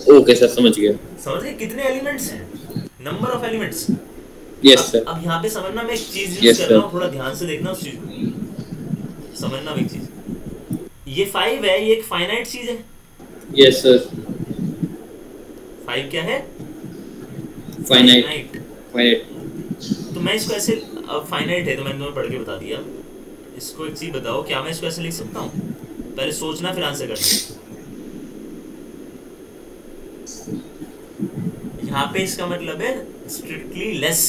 ओके सर, समझ गया। समझ गए कितने एलिमेंट्स हैं, number of elements. Yes sir. अब यहाँ पे समझना, मैं एक चीज यूज Yes, कर रहा हूँ, sir. थोड़ा ध्यान से देखना उस चीज को, समझना एक चीज, ये 5 है, ये एक फाइनाइट चीज है, यस सर। 5 क्या है? फाइनाइट। तो मैं इसको ऐसे, अब फाइनाइट है तो मैंने तुम्हें पढ़ के बता दिया। इसको एक चीज बताओ, क्या मैं इसको ऐसे लिख सकता हूँ? पहले सोचना फिर आंसर करना। यहाँ पे इसका मतलब है स्ट्रिक्टली लेस।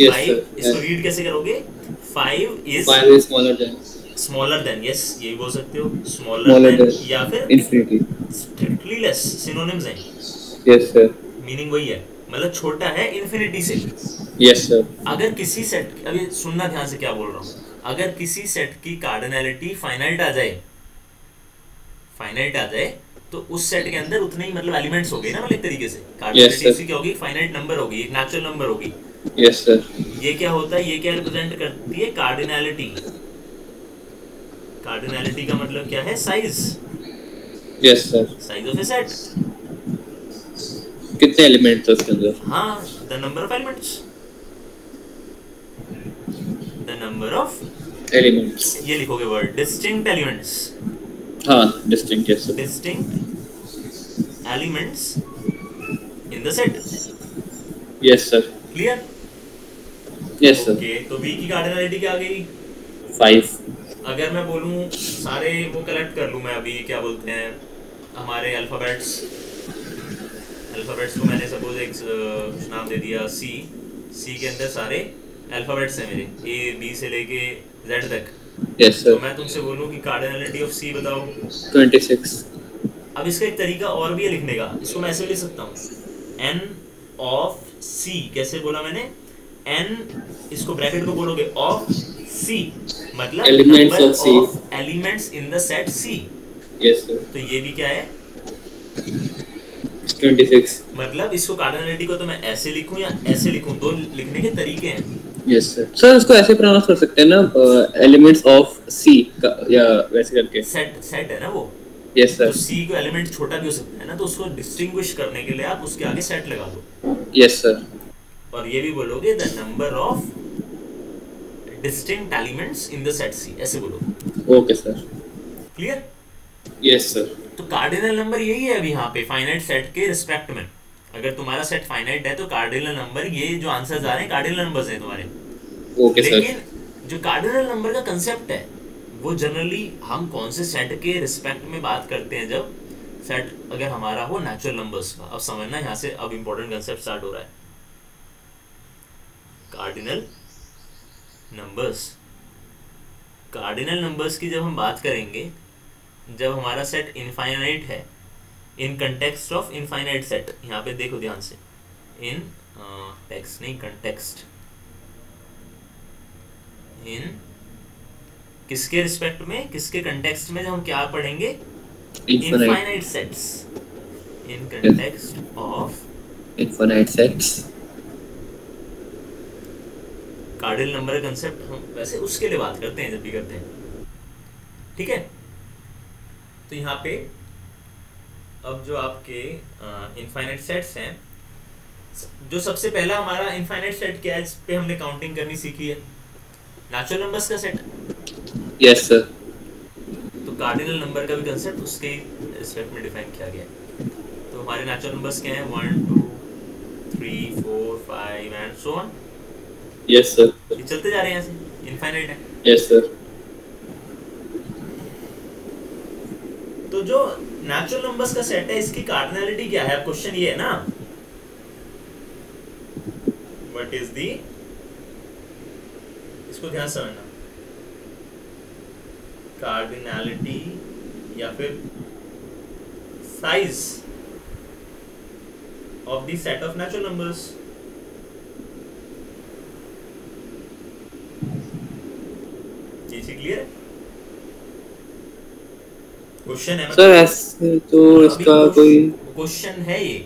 यस 5 सर, इसको रीड कैसे करोगे? 5 is 5 is smaller than, yes ये भी बोल सकते हो, स्मॉलर स्मॉलर देन देन या फिर इंफिनिटी। स्ट्रिक्टली लेस, सिनोनिम्स हैं। Yes sir. मीनिंग वही है, मतलब छोटा है इन्फिनिटी से। Yes sir. अगर किसी सेट, अभी सुनना ध्यान से क्या बोल रहा हूँ, अगर किसी सेट की कार्डिनैलिटी फाइनाइट आ जाए, फाइनाइट आ जाए तो उस सेट के अंदर उतने ही मतलब एलिमेंट्स हो गए ना, मतलब एक तरीके से कार्डिनैलिटी उसकी क्या होगी? फाइनाइट नंबर होगी, एक नेचुरल नंबर होगी। Yes sir. ये क्या होता है? ये क्या रिप्रेजेंट करती है? कार्डिनैलिटी। कार्डिनैलिटी का मतलब क्या है? Size. Yes sir. Size of A set. कितने एलिमेंट्स हैं उसके अंदर? हाँ, the number of elements, the number of elements. ये लिखोगे वर्ड डिस्टिंक्ट एलिमेंट्स। हाँ, distinct. Yes sir. Distinct elements in the set. Yes sir. Clear? Yes sir. Okay, तो बी की कार्डिनैलिटी क्या आ गई? 5। अगर मैं बोलूँ सारे वो कलेक्ट कर लूँ मैं अभी, क्या बोलते हैं हमारे अल्फ़ाबेट्स, अल्फ़ाबेट्स को मैंने सपोज एक कुछ नाम दे दिया सी। सी के अंदर सारे अल्फ़ाबेट्स हैं मेरे, ए बी से लेके जेड तक। यस तो सर। मैं तुमसे बोलूँ कि कार्डिनैलिटी ऑफ सी बताओ। 26। अब इसका एक तरीका और भी है लिखने का, इसको मैं ऐसे लिख सकता हूँ एन ऑफ सी। कैसे बोला मैंने? एन, इसको ब्रैकेट को बोलोगे ऑफ सी, मतलब elements number of C. Of elements in the set C. Yes sir. तो ये भी क्या है? 26। मतलब इसको कार्डिनैलिटी को तो मैं ऐसे लिखूं या ऐसे लिखूं, दो लिखने के तरीके हैं। Yes sir. सर उसको ऐसे प्रोनाउंस कर सकते हैं ना, एलिमेंट्स ऑफ सी का, या वैसे करके? सेट, सेट है ना वो। यस तो सर। सी को एलिमेंट छोटा भी हो सकता है ना, तो उसको डिस्टिंग्विश करने के लिए आप उसके आगे सेट लगा दो। Yes sir. और ये भी बोलोगे the number of distinct elements in the set C, ऐसे बोलोगे। Okay sir. Clear? Yes sir. तो कार्डिनल नंबर यही है अभी यहाँ पे फाइनाइट सेट के रिस्पेक्ट में। अगर तुम्हारा सेट फाइनाइट है तो कार्डिनल नंबर, ये जो आंसर्स आ रहे हैं कार्डिनल नंबर्स हैं तुम्हारे। Okay sir. लेकिन जो कार्डिनल नंबर का कंसेप्ट है वो जनरली हम कौन से सेट के रिस्पेक्ट में बात करते हैं? जब सेट अगर हमारा हो नेचुरल नंबर्स का। अब समझना यहाँ से, अब इंपॉर्टेंट कंसेप्ट स्टार्ट हो रहा है। कार्डिनल नंबर्स, कार्डिनल नंबर्स की जब हम बात करेंगे, जब हमारा सेट इनफाइनाइट है, इन कंटेक्स्ट ऑफ इनफाइनाइट सेट, यहाँ पे देखो ध्यान से, इन टेक्स्ट नहीं कंटेक्स्ट, इन किसके रिस्पेक्ट में, किसके कंटेक्स्ट में, जब हम क्या पढ़ेंगे? Infinite sets, in context of infinite sets. Cardinal number का कंसेप्ट हम वैसे उसके लिए बात करते हैं जब भी करते हैं, ठीक है? तो यहाँ पे अब जो आपके इनफाइनाइट सेट्स हैं, जो सबसे पहला हमारा इनफाइनाइट सेट क्या है, इस पे हमने काउंटिंग करनी सीखी है, नेचुरल नंबर्स का सेट। Yes sir. तो कार्डिनल नंबर का भी कंसेप्ट उसके रिस्पेक्ट में डिफाइन किया गया है। तो हमारे नेचुरल नंबर्स क्या हैं? 1 2 3 4 5 and so on. Yes sir. ये चलते जा रहे हैं ऐसे, इनफाइनाइट है। Yes sir. तो जो नेचुरल नंबर्स का सेट है, इसकी कार्डिनैलिटी क्या है? अब क्वेश्चन ये है ना, व्हाट इज दी, इसको ध्यान से समझना, कार्डिनैलिटी या फिर size of the set of natural numbers. ये चीज क्लियर है? क्वेश्चन है सर ऐसे तो इसका कोई क्वेश्चन है ये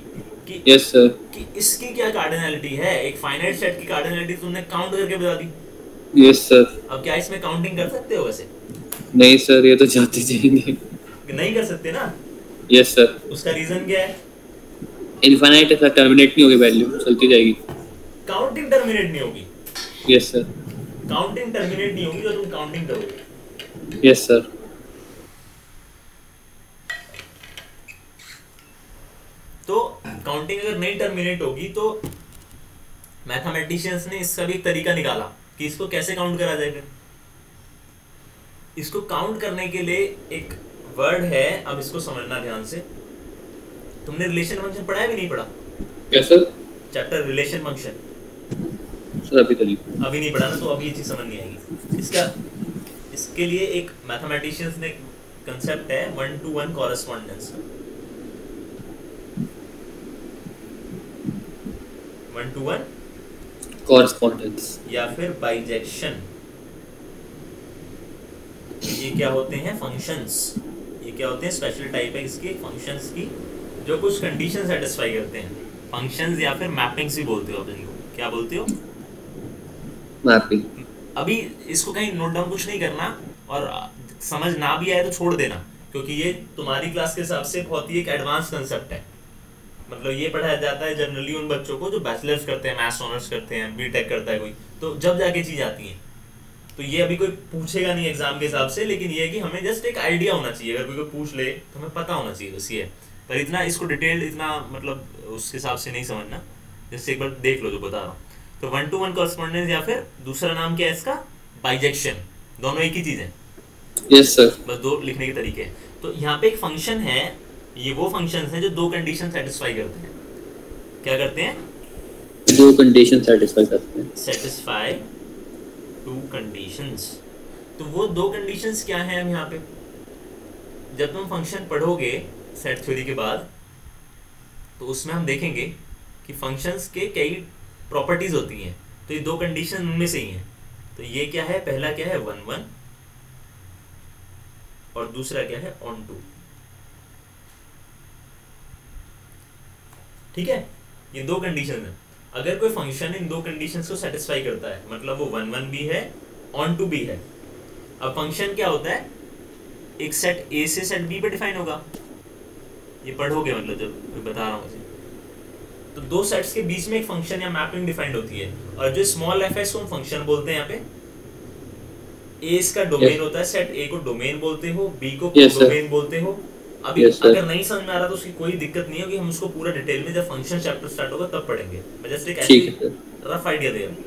कि यस सर कि इसकी क्या कार्डिनैलिटी है? एक फाइनाइट सेट की कार्डिनैलिटी तुमने काउंट करके बता दी। Yes sir. अब क्या इसमें काउंटिंग कर सकते हो? वैसे नहीं सर, ये तो जाते जाएंगे। नहीं कर सकते ना। Yes sir. उसका रीजन क्या है? इनफाइनाइट है सर, टर्मिनेट नहीं होगी, वैल्यू चलती जाएगी। काउंटिंग टर्मिनेट नहीं होगी। Yes sir. काउंटिंग टर्मिनेट नहीं होगी तो तुम काउंटिंग करोगे। Yes sir. तो काउंटिंग अगर नहीं टर्मिनेट होगी तो मैथमेटिशियंस ने इसका भी एक तरीका निकाला कि इसको कैसे काउंट करा जाए। फिर इसको काउंट करने के लिए एक वर्ड है, अब इसको समझना ध्यान से। तुमने रिलेशन फंक्शन पढ़ा है भी नहीं पढ़ा? कैसे? चैप्टर रिलेशन फंक्शन सर अभी नहीं पढ़ा ना, तो अभी ये चीज समझ नहीं आएगी। इसके लिए एक मैथमेटिशियंस ने कंसेप्ट है 1-to-1 कॉरेस्पॉन्डेंस का। 1-to-1 कॉरेस्पॉन्डेंस या फिर बाइजेक्शन। ये क्या होते हैं? फंक्शंस। ये क्या होते हैं? स्पेशल टाइप है इसके फंक्शंस की, जो कुछ कंडीशन सेटिस्फाई करते हैं। फंक्शंस या फिर मैपिंग्स भी बोलते हो आप इनको। क्या बोलते हो? मैपिंग। अभी इसको कहीं नोट डाउन कुछ नहीं करना, और समझ ना भी आए तो छोड़ देना, क्योंकि ये तुम्हारी क्लास के हिसाब से बहुत ही एक एडवांस कंसेप्ट है। मतलब ये पढ़ाया जाता है जनरली उन बच्चों को जो बैचलर्स करते हैं, मैथ्स ऑनर्स करते हैं, बीटेक करता है कोई, तो जब जाके चीज आती है। तो ये अभी कोई पूछेगा नहीं एग्जाम के हिसाब से, लेकिन ये है कि हमें जस्ट एक आइडिया होना चाहिए। अगर कोई पूछ ले तो हमें पता होना चाहिए, बस ये है। पर इतना इसको डिटेल इतना मतलब उस हिसाब से नहीं समझना, जैसे एक बार देख लो जो बता रहा हूँ। तो 1-to-1 कॉरेस्पॉन्डेंस या फिर दूसरा नाम क्या है इसका? बाइजेक्शन। दोनों एक ही चीज है। Yes sir. बस दो लिखने के तरीके हैं। तो यहाँ पे एक फंक्शन है, ये वो फंक्शंस हैं जो दो कंडीशन सेटिस्फाई करते हैं। क्या करते हैं? दो कंडीशन सेटिस्फाई करते हैं। Satisfy to conditions. तो वो दो कंडीशंस क्या हैं? हम यहाँ पे जब तुम फंक्शन पढ़ोगे सेट थ्योरी के बाद, तो उसमें हम देखेंगे कि फंक्शंस के कई प्रॉपर्टीज होती हैं। तो ये दो कंडीशन उनमें से ही हैं। तो ये क्या है? पहला क्या है? 1-1, और दूसरा क्या है? on-to। ठीक है, ये दो कंडीशन है। अगर कोई फंक्शन इन दो कंडीशंस को सेटिस्फाई करता है, मतलब वो 1-1 भी है, on-to भी है। अब फंक्शन क्या होता है? एक सेट ए से सेट बी पे डिफाइन होगा। ये पढ़ोगे, मतलब जब बता रहा हूँ। तो दो सेट्स के बीच में एक फंक्शन या मैपिंग डिफाइंड होती है, और जो स्मॉल एफ है इसको हम फंक्शन बोलते हैं। यहाँ पे ए इसका डोमेन होता है, सेट ए को डोमेन बोलते हो, बी को डोमेन बोलते हो। अभी अगर नहीं समझ में आ रहा तो उसकी कोई दिक्कत नहीं है, कि हम उसको पूरा डिटेल में जब फंक्शन चैप्टर स्टार्ट होगा तब पढ़ेंगे। मैं जस्ट एक ऐसी रफ आइडिया दे रहा हूँ।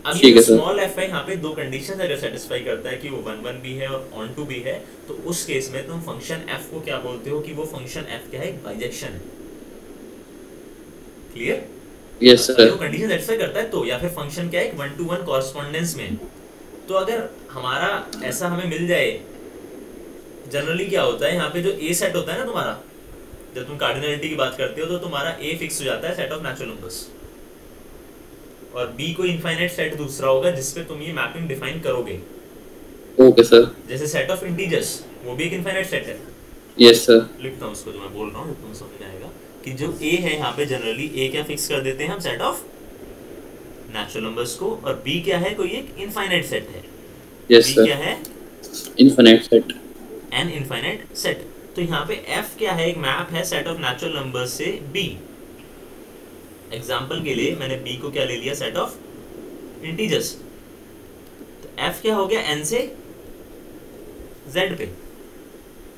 अभी जो स्मॉल एफ है यहाँ पे दो कंडीशन अगर सेटिस्फाई करता है कि वो 1-1 भी है और on-to भी है, तो उस केस में तुम फंक्शन एफ को क्या बोलते हो? कि वो फंक्शन एफ क्या है? एक बाइजेक्शन है। क्लियर? Yes sir. वो कंडीशन सेटिस्फाई करता है तो, या फिर फंक्शन क्या है? 1-to-1 कॉरेस्पॉन्डेंस में। तो अगर हमारा ऐसा हमें मिल जाए, जनरली क्या होता है यहाँ पे, जो ए सेट होता है ना तुम्हारा, जब तुम कार्डिनलिटी की बात करते हो तो तुम्हारा ए फिक्स हो जाता है सेट ऑफ नेचुरल नंबर्स, और बी को इनफाइनाइट सेट दूसरा होगा जिसपे तुम ये मैपिंग डिफाइन करोगे। Okay sir. जैसे सेट ऑफ इंटीजर्स, वो भी एक इनफाइनाइट सेट है। Yes sir. लिखता हूँ उसको जो मैं बोल रहा हूँ, तुम समझ में आएगा कि जो ए है यहाँ पे जनरली ए क्या फिक्स कर देते हैं हम? सेट ऑफ नेचुरल नंबर्स को, और बी क्या है? कोई एक इनफाइनाइट सेट है। Yes sir. क्या है? Infinite set. An infinite set. तो यहाँ पे एफ क्या है? एक मैप है सेट ऑफ नेचुरल नंबर्स से बी। एग्जाम्पल के लिए मैंने बी को क्या ले लिया? Set of integers. तो एफ क्या हो गया? एन से जेड पे।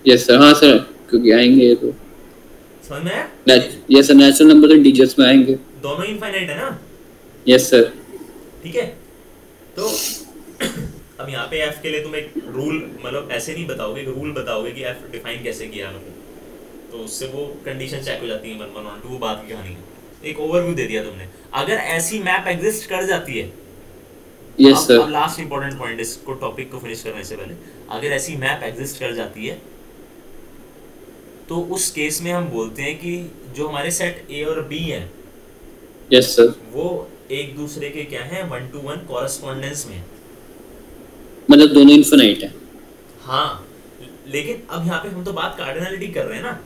Yes sir. हाँ सर, क्योंकि आएंगे ये तो समझ में आया? यस सर, नेचुरल नंबर तो इंटीजर्स में आएंगे। दोनों इनफाइनाइट है ना? Yes sir. ठीक है। तो अब यहाँ पे एफ के लिए तुम एक रूल, मतलब ऐसे नहीं बताओगे, एक रूल बताओगे कि एफ डिफाइन कैसे किया, मतलब तो उससे वो कंडीशन चेक हो जाती है 1-1 on-to, वो बात की कहानी है। एक ओवरव्यू दे दिया तुमने। अगर ऐसी मैप एग्जिस्ट कर जाती है, यस सर। अब लास्ट इंपॉर्टेंट पॉइंट, इसको टॉपिक को फिनिश करने से पहले, अगर ऐसी मैप एग्जिस्ट कर जाती है तो उस केस में हम बोलते हैं कि जो हमारे सेट ए और बी हैं, यस सर, वो एक दूसरे के क्या है? 1-to-1 कॉरेस्पॉन्डेंस में, मतलब दोनों इनफिनाइट है। हाँ, लेकिन अब यहाँ पे हम तो बात कार्डिनलिटी कर रहे हैं ना।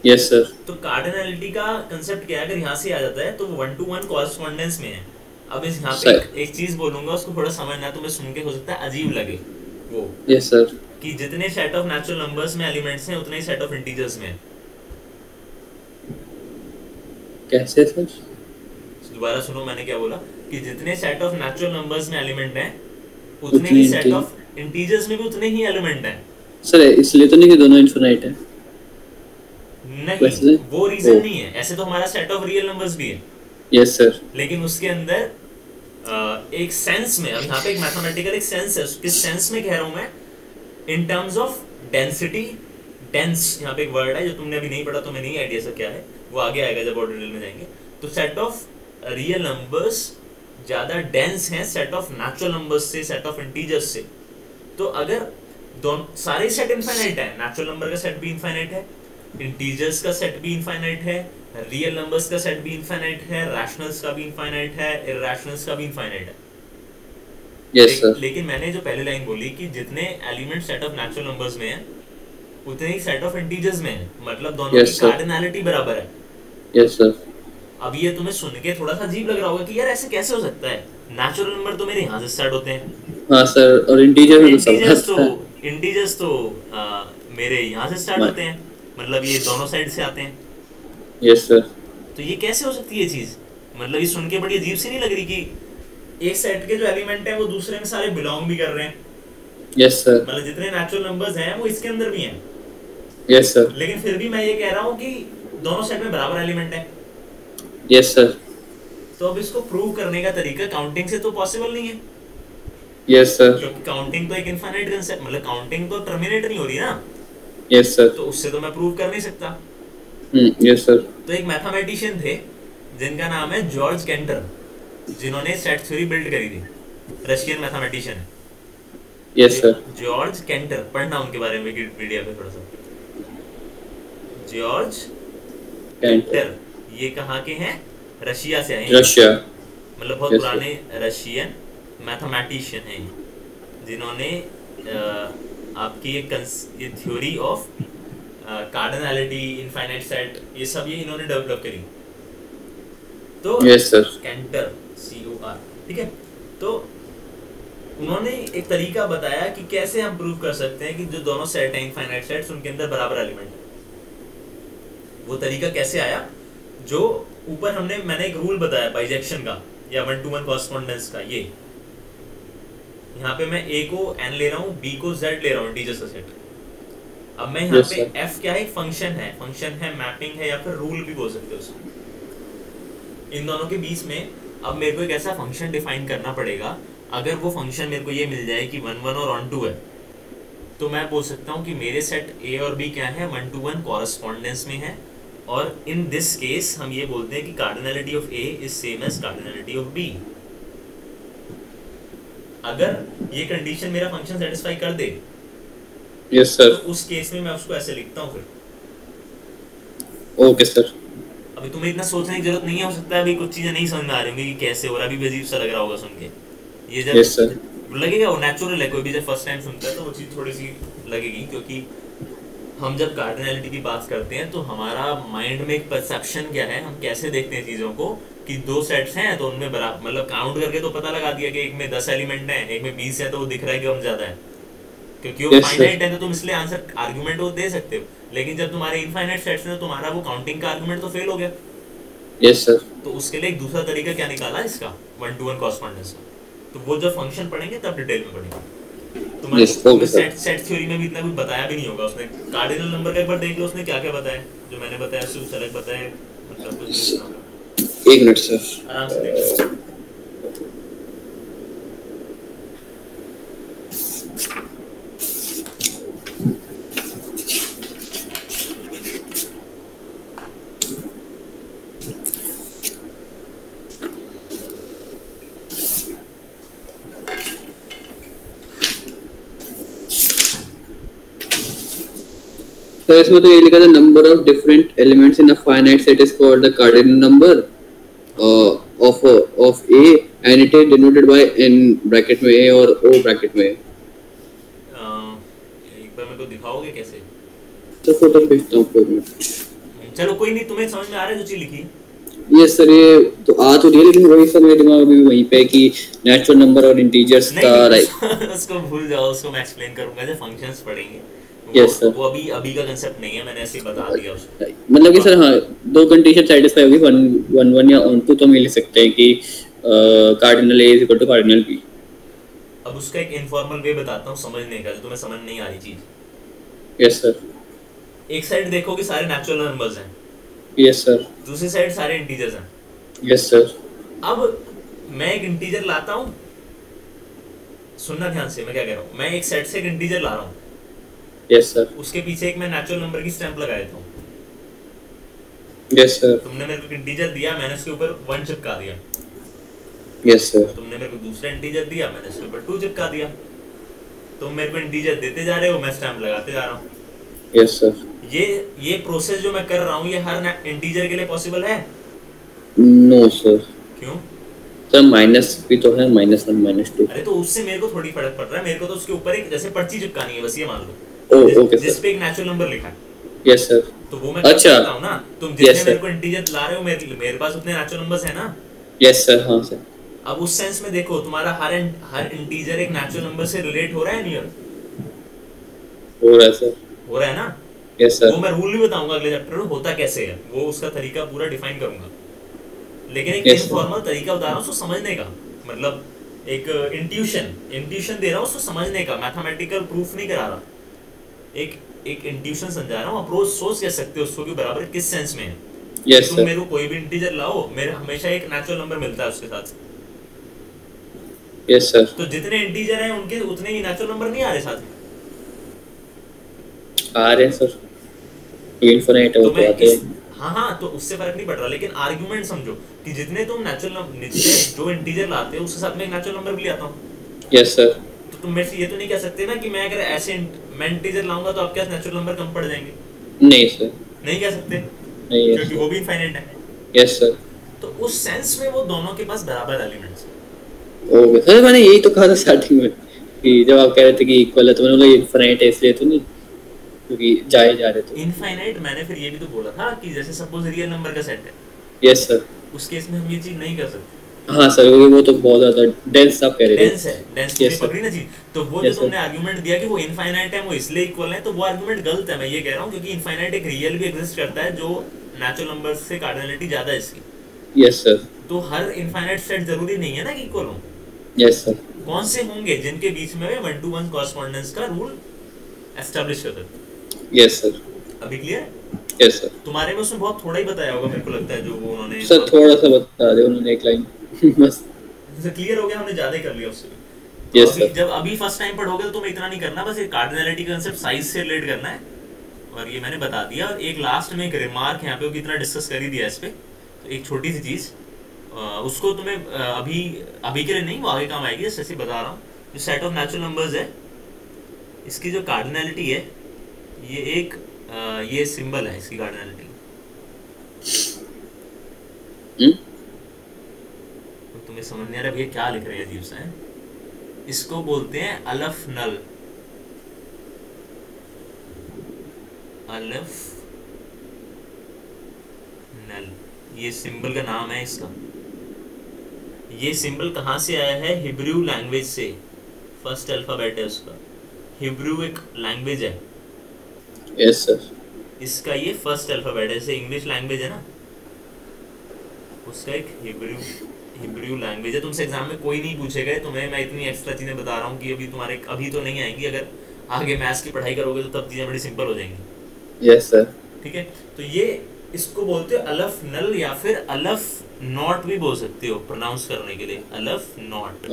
Yes sir. तो कार्डिनलिटी का कंसेप्ट क्या है? अगर यहाँ से आ जाता है तो 1-to-1 कॉरेस्पॉन्डेंस में है। अब इस यहाँ पे एक चीज बोलूंगा, उसको थोड़ा समझना, तुम्हें सुन के हो सकता है अजीब लगे वो। Yes sir. कि जितने सेट ऑफ नेचुरल नंबर्स में एलिमेंट्स हैं उतने ही सेट ऑफ इंटीजर्स में। कैसे सर? दोबारा सुनो, मैंने क्या बोला? कि जितने सेट ऑफ नेचुरल नंबर्स में एलिमेंट हैं उतने ही सेट ऑफ इंटीजर्स में भी उतने ही एलिमेंट हैं। सर इसलिए तो नहीं कि दोनों इनफिनाइट है। नहीं, वो रीजन नहीं है। ऐसे तो हमारा सेट ऑफ रियल नंबर्स भी है। Yes sir. लेकिन उसके अंदर एक सेंस में, अब यहाँ पे एक मैथमेटिकल एक सेंस है, किस सेंस में कह रहा हूँ मैं, in terms of density. Dense यहाँ पे एक वर्ड है जो तुमने अभी नहीं पढ़ा, तो मैं नहीं आइडिया से क्या है, वो आगे आएगा जब और डिटेल में जाएंगे। तो सेट ऑफ रियल नंबर्स ज़्यादा डेंस हैं सेट ऑफ नेचुरल नंबर्स से, सेट ऑफ इंटीजर्स से। तो अगर दोनों सारे सेट इनफाइनाइट है, नेचुरल नंबर का सेट भी इनफाइनाइट है, इंटीजर्स का सेट भी इनफाइनाइट है, रियल नंबर्स का सेट भी इनफाइनाइट है, रैशनल्स का भी इनफाइनाइट है, इरैशनल्स का भी इनफाइनाइट है। Yes sir. लेकिन मैंने जो पहले लाइन बोली कि जितने element set of natural numbers में है उतने ही सेट ऑफ इंटीजर्स में है, मतलब दोनों की कार्डिनैलिटी बराबर है। Yes sir. अब ये तुम्हें सुन के थोड़ा सा अजीब लग रहा होगा कि यार ऐसे कैसे हो सकता है, नेचुरल नंबर तो मेरे यहाँ से स्टार्ट होते हैं। हाँ सर, और इंटीजर्स तो मेरे यहाँ से स्टार्ट होते हैं, मतलब ये दोनों साइड से आते हैं। Yes sir. तो ये कैसे हो सकती है ये चीज, मतलब ये सुन के बड़ी अजीब सी नहीं लग रही कि एक सेट के जो एलिमेंट है वो दूसरे में सारे बिलोंग भी कर रहे हैं। Yes sir. मतलब जितने नेचुरल नंबर्स हैं वो इसके अंदर भी हैं। Yes sir. लेकिन फिर भी मैं ये कह रहा हूँ कि दोनों सेट में बराबर एलिमेंट है। Yes sir. तो अब इसको प्रूव करने का तरीका काउंटिंग से तो पॉसिबल नहीं है। Yes sir. क्योंकि काउंटिंग तो एक इनफाइनाइट कांसेप्ट, मतलब काउंटिंग तो टर्मिनेट नहीं हो रही ना। Yes sir. तो उससे तो मैं प्रूव कर नहीं सकता। Yes sir. तो एक मैथमेटिशियन थे जिनका नाम है जॉर्ज केंटर, जिन्होंने सेट थ्योरी बिल्ड करी थी, रशियन मैथमेटिशियन है। Yes sir. जॉर्ज केंटर, पढ़ना उनके बारे में विकिपीडिया पे थोड़ा सा। जॉर्ज केंटर ये कहाँ के हैं, रशिया से आए, रशिया, मतलब बहुत पुराने रशियन मैथमेटिशियन हैं जिन्होंने आपकी ये theory of cardinality, infinite set, ये सब ये इन्होंने डेवलप करी। तो यस सर, केंटर COR, ठीक है। तो उन्होंने एक तरीका बताया कि कैसे हम प्रूव कर सकते हैं कि जो दोनों सेट हैं इनफाइनाइट सेट्स उनके अंदर बराबर एलिमेंट है। वो तरीका कैसे आया, जो ऊपर मैंने एक रूल बताया बाइजेक्शन का या 1-to-1 कॉरेस्पॉन्डेंस का। ये यहाँ पे मैं A को N ले रहा हूँ, B को Z ले रहा हूँ, इंटीजर्स का सेट। अब मैं यहाँ पे F क्या है, एक फंक्शन है, मैपिंग है, या फिर रूल भी बोल सकते हो उसको। इन दोनों के बीच में अब मेरे को एक ऐसा फंक्शन डिफाइन करना पड़ेगा। अगर वो फंक्शन मेरे को ये मिल जाए कि 1-1 और 1-2 है, तो मैं बोल सकता हूँ कि मेरे सेट A और B क्या है, 1-to-1 कॉरेस्पॉन्डेंस में है। और इन दिस केस हम ये बोलते हैं कि cardinality of A is same as cardinality of B। अगर ये कंडीशन मेरा फंक्शन सेटिस्फाई कर दे, यस सर, तो उस केस में मैं उसको ऐसे लिखता हूँ फिर। Okay sir. अभी तुम्हें इतना सोचने की जरूरत नहीं है, हो सकता है अभी कुछ चीजें नहीं समझ में आ रही होंगी कि कैसे हो रहा है, अभी अजीब सा लग रहा होगा सुन के। ये जब यस सर, लगेगा वो नेचुरल है, कोई भी जब फर्स्ट टाइम सुनता है तो वो चीज़ थोड़ी सी लगेगी, क्योंकि हम जब कार्डिनैलिटी की बात करते हैं तो हमारा माइंड में एक परसेप्शन क्या है, हम कैसे देखते हैं चीज़ों को कि दो सेट्स हैं तो उनमें बराबर, मतलब काउंट करके तो पता लगा दिया कि एक में 10 एलिमेंट हैं, एक में 20 है, तो वो दिख रहा है कि हम ज़्यादा है, क्योंकि वो फाइनाइट है। तो तुम इसलिए आंसर आर्गुमेंट वो दे सकते हो। लेकिन जब तुम्हारे इनफाइनाइट सेट्स में, तो तुम्हारा वो काउंटिंग का आर्गुमेंट तो फेल हो गया। Yes sir. तो उसके लिए एक दूसरा तरीका क्या निकाला इसका, 1-to-1 कॉरेस्पॉन्डेंस का। तो वो जब फंक्शन पढ़ेंगे तब डिटेल में पढ़ेंगे। तो सेट थ्योरी में भी इतना कुछ बताया भी नहीं होगा उसने। कार्डिनल नंबर का एक बार देख लो उसने क्या क्या बताया, जो मैंने बताया उससे कुछ अलग बताया, मतलब कुछ। एक मिनट सर, आराम से देख लो। तो इसमें तो ये लिखा था, number of different elements in a finite set is called the cardinal number of A and it is denoted by n bracket में A और O ब्रैकेट में। एक बार मेरे को दिखाओगे कैसे? तो फोटो भेजता हूं आपको एक मिनट। चलो कोई नहीं, तुम्हें समझ में आ रहा है जो चीज लिखी? यस सर, ये तो आ तो रही है, लेकिन वही सब मेरे दिमाग में वहीं पे कि नेचुरल नंबर और इंटीजर्स का राइट। उसको भूल जाओ, उसको मैं एक्सप्लेन करूंगा जब फंक्शंस पढ़ेंगे। यस सर, वो अभी का कांसेप्ट नहीं है, मैंने ऐसे ही बता दिया उसको। मतलब कि सर हाँ, दो कंडीशन सेटिस्फाई होगी, 1-1 या 1-2, तो हम ये लिख सकते हैं कि cardinal A is equal to cardinal B। अब उसका एक इनफॉर्मल वे बताता हूँ समझने का, जो तुम्हें समझ नहीं आ रही चीज। Yes sir. एक साइड देखो कि सारे नेचुरल नंबर्स हैं, यस सर, दूसरी साइड सारे इंटीजर्स हैं। यस सर, अब मैं एक इंटीजर लाता हूँ, सुनना ध्यान से मैं क्या कह रहा हूँ, मैं एक सेट से एक इंटीजर ला रहा हूँ, यस सर, उसके पीछे एक मैं नेचुरल नंबर की स्टैंप लगा देता हूँ। यस सर, तुमने मेरे को इंटीजर दिया, मैंने उसके ऊपर 1 चिपका दिया। यस सर, तुमने मेरे को दूसरा इंटीजर दिया, मैंने उसके ऊपर 2 चिपका दिया। तुम मेरे को इंटीजर देते जा रहे हो, मैं स्टैंप लगाते जा रहा हूँ। Yes sir. ये प्रोसेस जो मैं कर रहा हूँ ये हर इंटीजर के लिए पॉसिबल है? No sir. क्यों सर माइनस भी तो है, -1 -2। अरे तो उससे मेरे को थोड़ी फर्क पड़ रहा है, मेरे को तो उसके ऊपर एक जैसे पर्ची चिपकानी है बस, ये मान लो ओके जिस सर। पे एक नेचुरल नंबर लिखा है। Yes sir. तो वो मैं कर अच्छा सकता हूँ ना, तुम जितने yes, मेरे को इंटीजर ला रहे हो, मेरे पास उतने नेचुरल नंबर्स है ना। Yes sir. हाँ सर। अब उस सेंस में देखो, तुम्हारा हर इंटीजर एक नेचुरल नंबर से रिलेट हो रहा है नहीं हो रहा है सर। हो रहा है ना। Yes sir. वो मैं रूल नहीं बताऊंगा अगले चैप्टर में होता कैसे है, वो उसका तरीका पूरा डिफाइन करूंगा, लेकिन एक Yes, इनफॉर्मल तरीका बता रहा हूँ उसको समझने का, मतलब एक इंट्यूशन दे रहा हूँ उसको समझने का, मैथमेटिकल प्रूफ नहीं करा रहा, एक इंट्यूशन समझा रहा हूँ, अप्रोच सोच कह सकते हो उसको कि बराबर किस सेंस में है। यस तुम सर। मेरे को कोई भी इंटीजर लाओ, मेरे हमेशा एक नेचुरल नंबर मिलता है उसके साथ। Yes sir. तो जितने इंटीजर हैं उनके उतने ही नेचुरल नंबर नहीं आ रहे साथ में, आ रहे हैं सर, इनफिनिट है वो तो आते हैं। हाँ तो उससे फर्क नहीं पड़ रहा, लेकिन आर्गुमेंट समझो कि जितने तुम जितने जो इंटीजर लाते हो उसके साथ में एक नेचुरल नंबर भी ले आता हूँ। Yes sir. तो तुम मेरे से ये तो नहीं कह सकते ना कि मैं अगर ऐसे मैं इंटीजर लाऊंगा तो आपके पास नेचुरल नंबर कम पड़ जाएंगे। नहीं सर। नहीं कह सकते, नहीं, क्योंकि वो भी इनफाइनाइट है। Yes sir. तो उस सेंस में वो दोनों के पास बराबर एलिमेंट्स हैं। ओके सर, मैंने यही तो कहा था स्टार्टिंग में कि जब आप कह रहे थे कि इक्वल है तो मैंने बोला इनफिनिट है इसलिए तो नहीं, क्योंकि जाए जा रहे थे। इनफाइनाइट मैंने फिर ये भी तो बोला था कि जैसे सपोज रियल नंबर का सेट है, यस सर। उस केस में हम ये चीज नहीं कर सकते। हाँ सर, क्योंकि वो तो बहुत ज्यादा डेंस आप कह रहे थे। डेंस है, डेंस पूरी पकड़ी ना चीज। तो वो जो Yes, तुमने आर्गुमेंट दिया कि वो इनफाइनाइट है वो इसलिए इक्वल है, तो वो आर्गुमेंट गलत है। मैं ये कह रहा हूँ क्योंकि इनफाइनाइट एक रियल भी एग्जिस्ट करता है जो नेचुरल नंबर से कार्डिनलिटी ज्यादा है इसकी। Yes sir. तो हर इनफाइनाइट सेट जरूरी नहीं है ना कि इक्वल हो। Yes sir. कौन से होंगे जिनके बीच में 1-to-1 कॉरेस्पॉन्डेंस का रूल एस्टैब्लिश कर सकते। Yes sir. अभी क्लियर? Yes sir. तुम्हारे में उसमें बहुत थोड़ा ही बताया होगा मेरे को लगता है, जो वो उन्होंने सर थोड़ा सा बता दे उन्होंने एक लाइन बस। क्लियर हो गया, हमने ज्यादा ही कर लिया उससे। Yes, तो sir. जब अभी फर्स्ट टाइम पढ़ोगे तो तुम्हें इतना नहीं करना, बस ये कार्डिनलिटी का कांसेप्ट साइज से रिलेट करना है, और ये मैंने बता दिया। और एक लास्ट में एक रिमार्क यहाँ पे वो कितना डिस्कस कर ही दिया इस पे, तो एक छोटी सी चीज़ उसको तुम्हें अभी के लिए नहीं, वो आगे काम आएगी, जैसे बता रहा हूँ। जो सेट ऑफ नेचुरल नंबर्स है, इसकी जो कार्डिनलिटी है, ये एक ये सिंबल है इसकी कार्डिनलिटी। तो तुम्हें समझ नहीं आ रहा भैया क्या लिख रहे हैं अजीब सा है। इसको बोलते हैं अलफ नल। अलफ नल, ये सिंबल का नाम है इसका। ये सिंबल कहाँ से आया है? हिब्रू लैंग्वेज से, फर्स्ट अल्फाबेट है उसका। हिब्रू एक लैंग्वेज है। Yes sir. इसका ये फर्स्ट अल्फाबेट है, जैसे इंग्लिश लैंग्वेज है ना, उसका एक हिब्रू लैंग्वेज है। तुमसे एग्जाम में कोई नहीं पूछेगा, तुम्हें मैं इतनी एक्स्ट्रा चीज़ें बता रहा हूँ कि अभी तो नहीं आएंगी, अगर आगे मैथ्स की पढ़ाई करोगे तो तब चीज़ें बड़ी सिंपल हो जाएंगी। Yes sir. ठीक है, तो ये इसको बोलते हो अलफ नल, या फिर अलफ नॉट भी बोल सकते हो प्रोनाउंस करने के लिए, अलफ नॉट।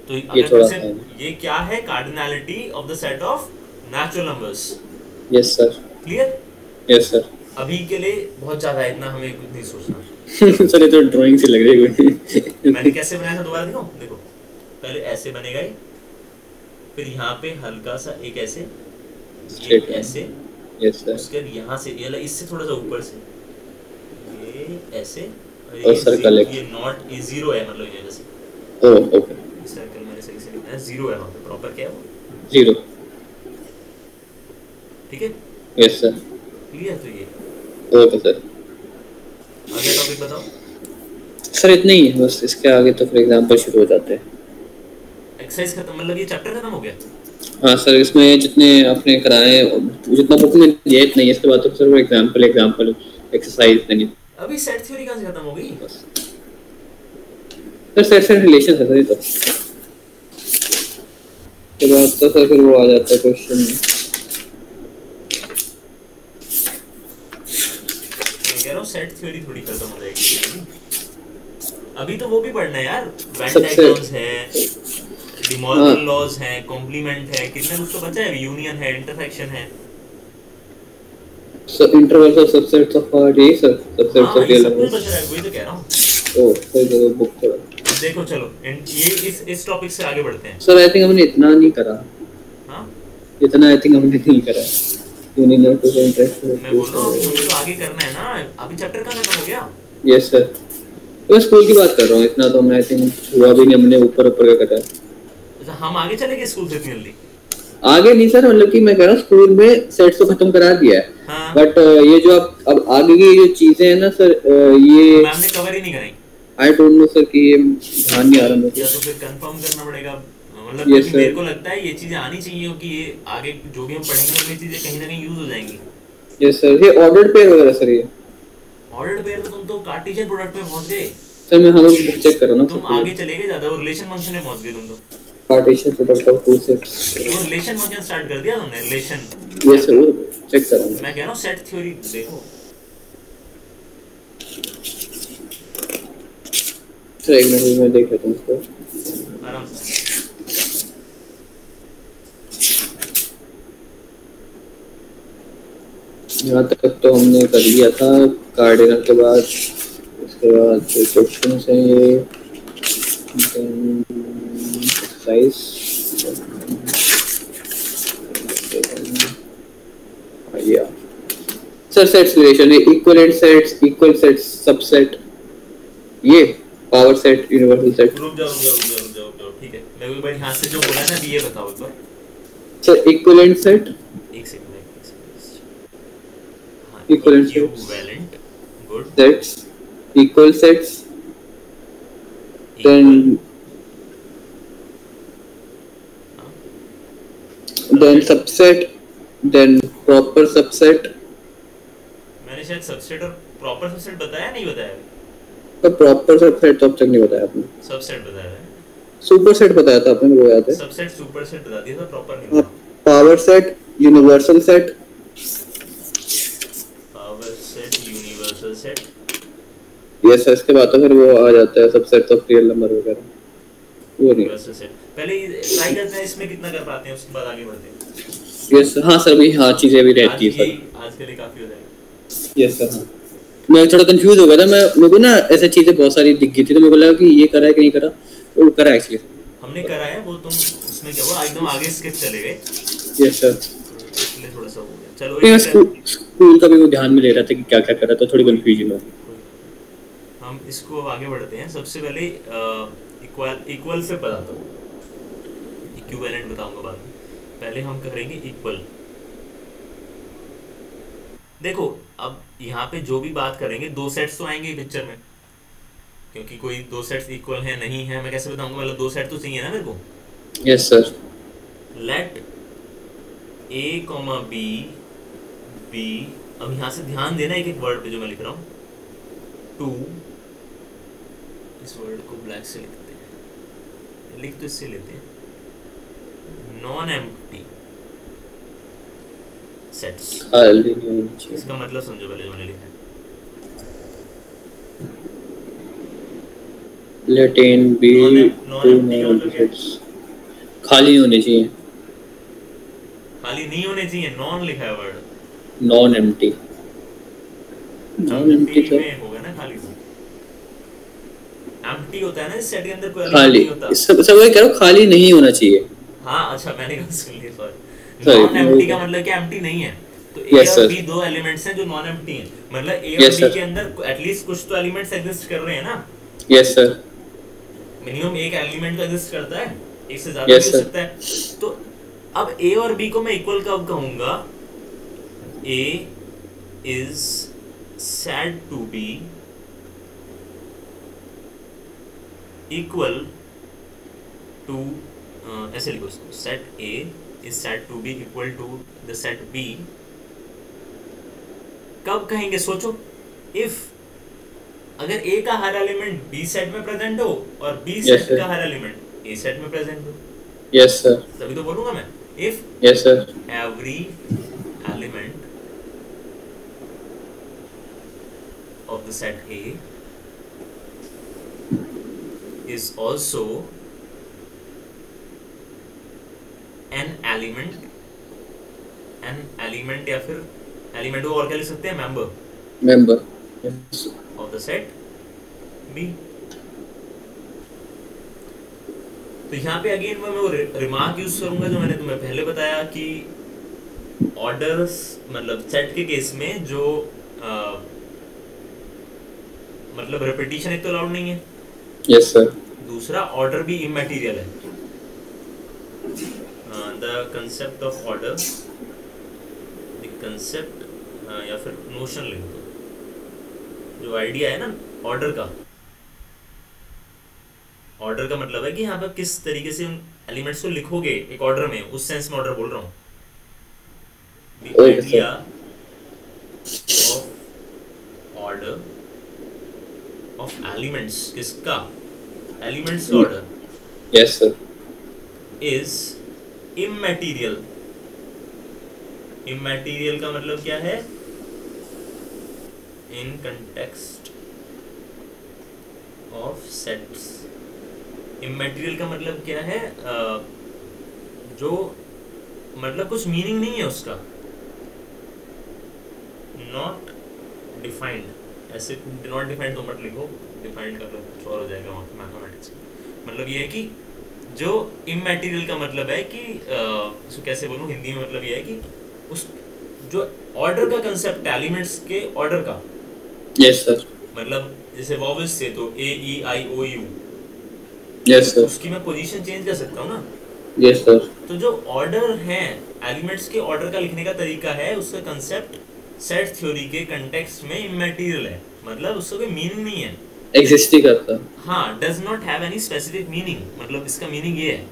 तो ये क्या है? Cardinality of the set of natural numbers. Yes sir. Clear? Yes sir. अभी के लिए बहुत ज़्यादा है, इतना हमें कुछ नहीं सोचना। सर ये तो ड्राइंग से लग रही है। मैंने कैसे बनाया था दोबारा दिखाऊं? देखो, पहले ऐसे बनेगा ये, फिर यहाँ पे हल्का सा एक ऐसे, ये ऐसे, यस सर। उसके यहाँ से ये इससे थोड़ा सा ऊपर से ये ऐसे, और सर्कल ये नॉट, ये जीरो है, मतलब ये जैसे ओके, सर्कल मैंने सही से लिखा है, जीरो है वहाँ पे, प्रॉपर क्या है वो? जीरो। ठीक है? Yes sir. क्लियर? तो ये ओके सर। आगे टॉपिक बताओ सर। इतना ही है बस, इसके आगे तो फिर एग्जांपल शुरू हो जाते हैं। एक्सरसाइज खत्म, मतलब ये चैप्टर खत्म हो गया? हाँ सर, इसमें जितने आपने कराए, जितना बुक में दिया इतना ही, इसके बाद तो सर एग्जांपल एक्सरसाइज नहीं। अभी सेट थ्योरी कहाँ से खत्म हो गई? सर सेट से रिलेशन है सर, ये तो के बाद तो सर फिर वो आ जाता है क्वेश्चन। सेट थ्योरी थोड़ी खत्म हो जाएगी। अभी तो वो भी पढ़ना है यार, वेन सबसेट डायग्राम्स है, हाँ डिमॉर्गन लॉज है, कॉम्प्लीमेंट है, कितने कुछ तो बचा है, यूनियन है, इंटरसेक्शन है। Sir intervals of subsets of ये सर सबसेट्स हाँ ऑफ ये रियल सब कुछ नंबर्स। बच रहा है, वही तो कह रहा हूँ। ओह सर जो बुक पढ़ा। अब देखो चलो ये इस टॉपिक से आगे बढ़ते हैं। सर आई थिंक हमने इतना नहीं करा, हाँ इतना आई थिंक हमने नहीं करा। Union to interest. मैं बोल रहा हूँ अभी हमें तो आगे करना है ना, अभी चैप्टर का खत्म हो गया। यस सर, मैं स्कूल की बात कर रहा हूँ, इतना तो मैं आई थिंक हुआ भी नहीं, हमने ऊपर ऊपर का करा। अच्छा हम आगे चलेंगे स्कूल से इतनी जल्दी? आगे नहीं सर, मतलब कि मैं कह रहा हूँ स्कूल में सेट्स तो खत्म करा दिया है। हाँ बट ये जो आप अब आगे की जो चीजें हैं ना सर, ये मैम ने कवर ही नहीं कराई। आई डोंट नो सर कि ये ध्यान नहीं आ रहा मुझे। या तो फिर कंफर्म करना पड़ेगा, मतलब Yes, क्योंकि sir. मेरे को लगता है ये चीजें आनी चाहिए कि ये आगे जो भी हम पढ़ेंगे वो चीजें कहीं ना कहीं यूज हो जाएंगी। यस सर, ये ऑर्डर्ड पेयर वगैरह सर, ये ऑर्डर्ड पेयर तो तुम तो कार्टेशियन प्रोडक्ट पे पहुंच गए। सर मैं हम बुक चेक कर रहा हूँ ना तुम सर। आगे चले गए ज्यादा, वो रिलेशन फंक्शन में पहुंच गए तुम तो। Partition product of two sets. वो रिलेशन फंक्शन स्टार्ट कर दिया तुमने, रिलेशन। यस सर, वो चेक कर रहा हूँ। मैं कह रहा हूँ सेट थ्योरी देखो। सर एक मिनट में देख लेता हूँ इसको आराम से। यहाँ तक तो हमने कर लिया था कार्डिनल के बाद। उसके बाद जो क्वेश्चन हैं ये साइज या सर सेट्स रिलेशन है, equivalent sets, equal sets, subset, ये पावर सेट, यूनिवर्सल सेट। रुक जाओ ठीक है। मैं एक बार यहाँ से जो बोला ना ये बताओ एक बार। सर इक्विवेलेंट सेट, एक second Equivalent sets. Equivalent, good. sets, equal sets, then subset, then proper subset। मैंने शायद सबसेट और प्रॉपर सबसेट बताया, नहीं बताया? तो प्रॉपर सबसेट तो अब तक नहीं बताया आपने। सबसेट बताया है, सुपर सेट बताया था आपने, वो याद है। सबसेट सुपर सेट बता दिया था, प्रॉपर नहीं बताया। Power set, universal set, power set, universal set. Yes sir, इसके बाद तो फिर वो आ जाता है सबसेट ऑफ रियल नंबर वगैरह, वो नहीं। यूनिवर्सल सेट पहले ट्राई करते हैं इसमें कितना कर पाते हैं, उसके बाद आगे बढ़ते हैं। यस हाँ सर, भी हाँ चीजें भी रहती है सर। आज के लिए काफी हो जाएगा। यस सर हाँ, मैं थोड़ा कंफ्यूज हो गया था, मेरे को ना ऐसे चीजें बहुत सारी दिख गई थी, तो मेरे को लगा कि ये करा है कि नहीं करा, तो वो करा एक्चुअली हमने करा है वो। तुम उसमें क्या हुआ, एकदम आगे स्किप चले गए, यस सर। इसलिए थोड़ा सा हो गया। चलो मैं एक स्कूल का भी वो ध्यान में ले रहा था कि क्या क्या करा, तो थोड़ी कंफ्यूजन हो। हम इसको आगे बढ़ते हैं। सबसे पहले इक्वल से बताता हूँ, इक्विवेलेंट बताऊंगा बाद में। पहले हम करेंगे इक्वल। देखो अब यहाँ पे जो भी बात करेंगे, दो सेट्स तो आएंगे पिक्चर में, क्योंकि कोई दो सेट्स इक्वल है नहीं है मैं कैसे बताऊंगा, मतलब दो सेट तो चाहिए ना मेरे को। Yes sir. Let a, b b। अब यहाँ से ध्यान देना एक एक वर्ड पे जो मैं लिख रहा हूँ। टू, इस वर्ड को ब्लैक से लिखते हैं, लिख तो इससे लेते हैं। नॉन एम्प्टी सेट्स, इसका मतलब समझो पहले जो मैंने लिखा है। Let in B two non sets, खाली होने चाहिए, खाली नहीं होने चाहिए, नॉन लिखा है word, non empty. Non empty तो में होगा ना, खाली तो एम्प्टी होता है ना इस सेट के अंदर, कोई खाली, नहीं होता। सब वही कह रहा हूँ, खाली नहीं होना चाहिए। हाँ अच्छा मैंने कहा सुन लिया, सॉरी। नॉन एम्प्टी का मतलब कि एम्प्टी नहीं है, तो ए Yes, और sir. बी दो एलिमेंट्स हैं जो नॉन एम्प्टी हैं, मतलब ए Yes, और sir. बी के अंदर एटलीस्ट कुछ तो एलिमेंट्स एग्जिस्ट कर रहे हैं ना। Yes sir. मिनिमम एक एलिमेंट तो एग्जिस्ट करता है, एक से ज्यादा Yes, भी हो sir. सकता है। तो अब ए और बी को मैं इक्वल कब कहूंगा, ए is said to be equal to ऐसे लिखो इसको, set A is said to be equal to the set B। कब कहेंगे सोचो, if अगर A का हर एलिमेंट B सेट में प्रेजेंट हो और B Yes, सेट sir. का हर एलिमेंट A सेट में प्रेजेंट हो, यस सर। तभी तो बोलूंगा मैं if yes sir. every element the set A is also an element या फिर एलिमेंट को और क्या लिख सकते हैं, member of the set B। तो यहाँ पे अगेन मैं वो रिमार्क यूज करूंगा जो मैंने तुम्हें पहले बताया कि ऑर्डर्स मतलब सेट के केस में जो मतलब रिपीटिशन एक तो अलाउड नहीं है, यस सर, दूसरा ऑर्डर भी इमैटेरियल है। The concept of order, the concept या फिर नोशन लिख दो, जो आइडिया है ना ऑर्डर का मतलब है कि यहाँ पर किस तरीके से उन एलिमेंट्स को लिखोगे एक ऑर्डर में, उस सेंस में ऑर्डर बोल रहा हूँ। The idea of order of elements, किसका, एलिमेंट्स का ऑर्डर, यस सर, इज इमैटेरियल। इमैटेरियल का मतलब क्या है, इन कंटेक्स्ट ऑफ सेट्स। इमैटेरियल का मतलब क्या है, जो मतलब कुछ मीनिंग नहीं है उसका, नॉट डिफाइंड। ऐसे नॉट डिफाइंड तो मत लिखो, डिफाइंड का कुछ और हो जाएगा वहाँ पे मैथमेटिक्स। मतलब ये है कि जो इमैटेरियल का मतलब है कि इसको कैसे बोलूँ हिंदी में, मतलब ये है कि उस जो ऑर्डर का कंसेप्ट है एलिमेंट्स के ऑर्डर का, यस सर, मतलब जैसे वॉवेल्स थे तो ए ई आई ओ यू, यस सर, उसकी मैं पोजीशन चेंज कर सकता हूँ ना, यस सर। तो जो ऑर्डर है एलिमेंट्स के ऑर्डर का लिखने का तरीका है, उसका कंसेप्ट सेट थ्योरी के कंटेक्स्ट में इमैटेरियल है, मतलब उसका कोई मीनिंग नहीं है, एग्जिस्ट ही करता। हाँ, does not have any specific meaning. मतलब इसका मीनिंग ये है,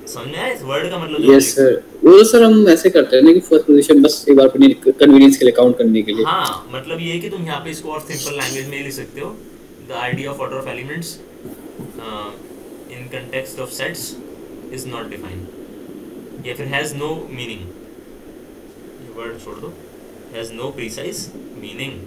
समझ में आया इस वर्ड का मतलब? यस सर, वो सर हम ऐसे करते हैं ना कि फर्स्ट पोजीशन बस एक बार अपनी कन्वीनियंस के लिए काउंट करने के लिए। हाँ, मतलब ये है कि तुम यहाँ पे इसको और सिंपल लैंग्वेज में लिख सकते हो, the idea of order of elements in context of sets is not defined, या फिर हैज नो मीनिंग। ये वर्ड छोड़ दो, has no precise meaning.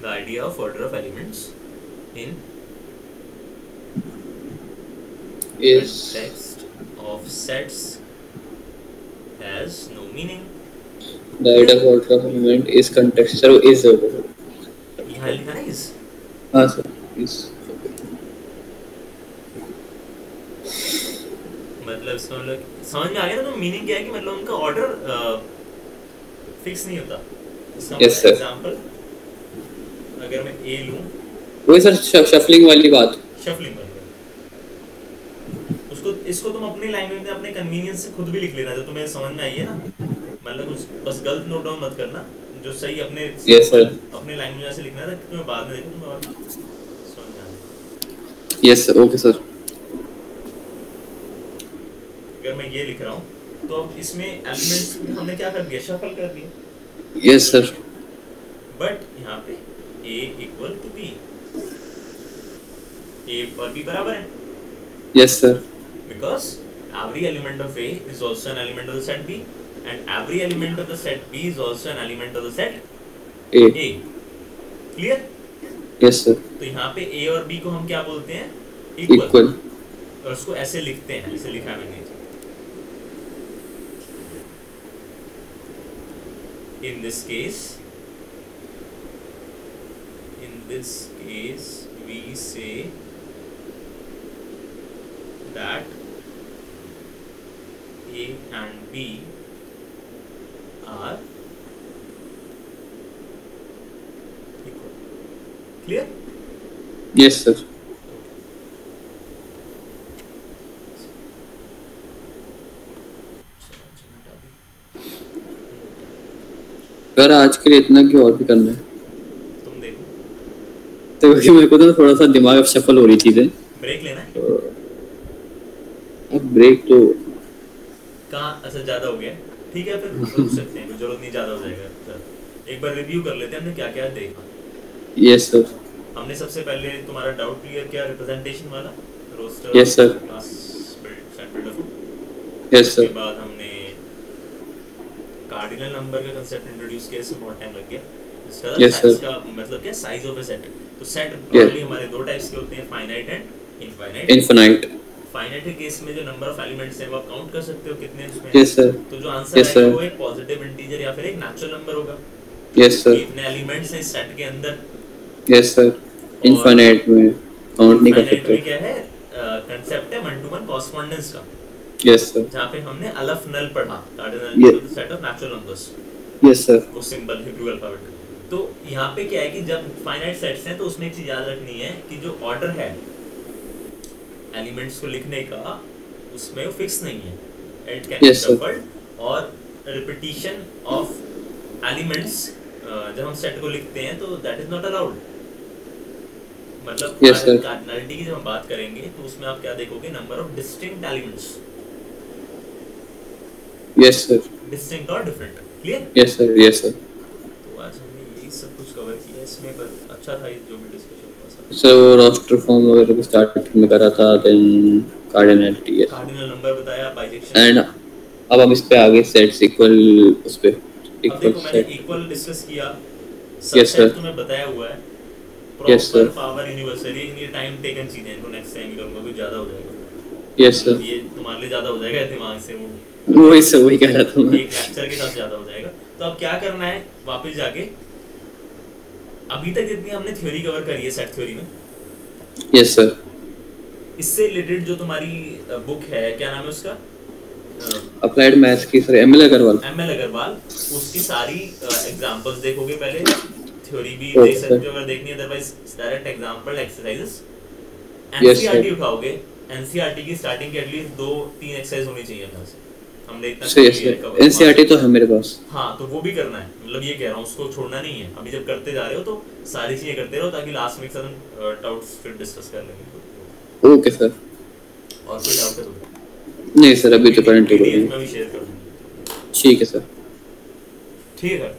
The idea of order of elements in is context of sets has no meaning. the idea of order of element is context, sir, is यहाँ लिखा ना is? हाँ सर, is मतलब इसका मतलब समझ में आ गया ना? तो मीनिंग क्या है कि मतलब उनका ऑर्डर फिक्स नहीं होता। इसका yes sir, एग्जांपल अगर मैं ए लूं, वही सर शफलिंग वाली बात, शफलिंग वाली उसको, इसको तुम अपनी लैंग्वेज में अपने कन्वीनियंस से खुद भी लिख लेना, जो तुम्हें समझ में आई है ना। मतलब कुछ बस गलत नोट डाउन मत करना, जो सही अपने yes sir, अपने लैंग्वेज में से लिखना था, क्योंकि मैं बाद में देखूं तुम्हें और समझ में आएगा। yes sir, okay sir। अगर मैं ये लिख रहा हूँ तो अब इसमें एलिमेंट्स हमने क्या कर दिया, शफल कर दिया, yes sir, बट यहाँ पे A equal to B, A और B बराबर है, yes sir, because every element of A is also an element of the set B and every element of the set B is also an element of the set A, clear? yes sir, तो यहाँ पे A और B को हम क्या बोलते हैं, equal, और उसको ऐसे लिखते हैं, ऐसे लिखा मैंने, in this case we say that A and B are equal. Clear? yes sir। Sir आज के लिए इतना क्यों, और भी करना है? तुम देखो, तो क्योंकि मेरे को तो थोड़ा सा दिमाग अब शफल हो रही चीजें। ब्रेक लेना है? तो अब ब्रेक तो कहाँ, अच्छा ज्यादा हो गया, ठीक है फिर रुक सकते हैं, जरूरत नहीं, ज्यादा हो जाएगा। एक बार रिव्यू कर लेते हैं हमने क्या क्या देखा। Yes sir. हमने सबसे पहले तुम्हारा डाउट क्लियर किया रिप्रेजेंटेशन वाला, roster yes sir, class build set builder. Yes उसके सर, बाद हमने कार्डिनल नंबर का कांसेप्ट इंट्रोड्यूस किया, इसमें बहुत टाइम लग गया। इसका यस साइज सर, का मतलब क्या, साइज ऑफ अ सेट। तो सेट यस, ब्रॉडली हमारे दो टाइप्स के होते हैं, finite and infinite. Infinite, finite के केस में जो नंबर ऑफ एलिमेंट्स हैं वो आप काउंट कर सकते हो कितने उसमें हैं। यस सर, तो जो आंसर यस आएगा सर, वो एक पॉजिटिव इंटीजर या फिर एक नेचुरल नंबर होगा यस कि सर, इतने एलिमेंट्स हैं इस सेट के अंदर। Yes sir. और इनफिनाइट में काउंट नहीं कर इनफाइनाइट सकते। में क्या है, कंसेप्ट है वन टू वन कॉरस्पॉन्डेंस का, यस सर, जहाँ पे हमने अलफ नल पढ़ा, कार्डिनल ये, null to the set of natural numbers, yes sir, वो सिंबल हिब्रू अल्फाबेट। तो यहाँ पे क्या है कि जब फाइनाइट सेट्स हैं तो उसमें एक चीज याद रखनी है कि जो ऑर्डर है एलिमेंट्स को लिखने का उसमें वो फिक्स नहीं है, it can be yes sir, shuffled. और रिपीटिशन ऑफ एलिमेंट्स जब हम सेट को लिखते हैं तो दैट इज नॉट अलाउड। मतलब यस सर, कार्डिनलिटी की जब हम बात करेंगे तो उसमें आप क्या देखोगे, number of distinct elements, yes sir, distinct और different. Clear? Yes sir, yes sir. तो आज हमने यही सब कुछ कवर किया इसमें, पर अच्छा था ये जो भी डिस्कशन हुआ। सर वो रोस्टर फॉर्म वगैरह भी स्टार्ट में करा था, then cardinality, yes. Cardinal number बताया, बाइजेक्शन। एंड अब हम इस पे आगे सेट्स इक्वल, उस पे अब इक्वल देखो मैंने सेट। इक्वल डिस्कस किया, यस सर, सबसेट तुम्हें बताया हुआ है, yes proper sir, power universal, ये टाइम टेकन चीजें हैं, इनको नेक्स्ट टाइम करूंगा कुछ ज्यादा हो जाएगा, यस मतलब सर, ये तुम्हारे लिए ज्यादा हो जाएगा दिमाग से, वो वही सर, वही कह रहा था मैं। एक लेक्चर के साथ ज्यादा हो जाएगा। तो अब क्या करना है, वापस जाके अभी तक जितनी हमने थ्योरी कवर करी है सेट थ्योरी में, यस सर, इससे रिलेटेड जो तुम्हारी बुक है, क्या नाम है उसका, अप्लाइड मैथ्स की sir, ML Agarwal, ML Agarwal, उसकी सारी एग्जांपल्स देखोगे पहले, थ्योरी भी ओके देख सर, सकते हो अगर देखनी है, otherwise direct example exercises. Yes NCERT sir, उठाओगे, एनसीईआरटी की स्टार्टिंग के एटलीस्ट 2-3 एक्सरसाइज होनी चाहिए अपने से, हमने इतना sir, yes clear sir. Cover. NCERT तो है मेरे पास। हाँ तो वो भी करना है, मतलब ये कह रहा हूँ उसको छोड़ना नहीं है, अभी जब करते जा रहे हो तो सारी चीजें करते रहो ताकि लास्ट में एक साथ डाउट्स फिर डिस्कस कर लेंगे। Okay sir. और कोई डाउट है तो नहीं सर, अभी तो करंट पीडीएफ में भी शेयर कर दूंगा। ठीक है सर। ठीक है।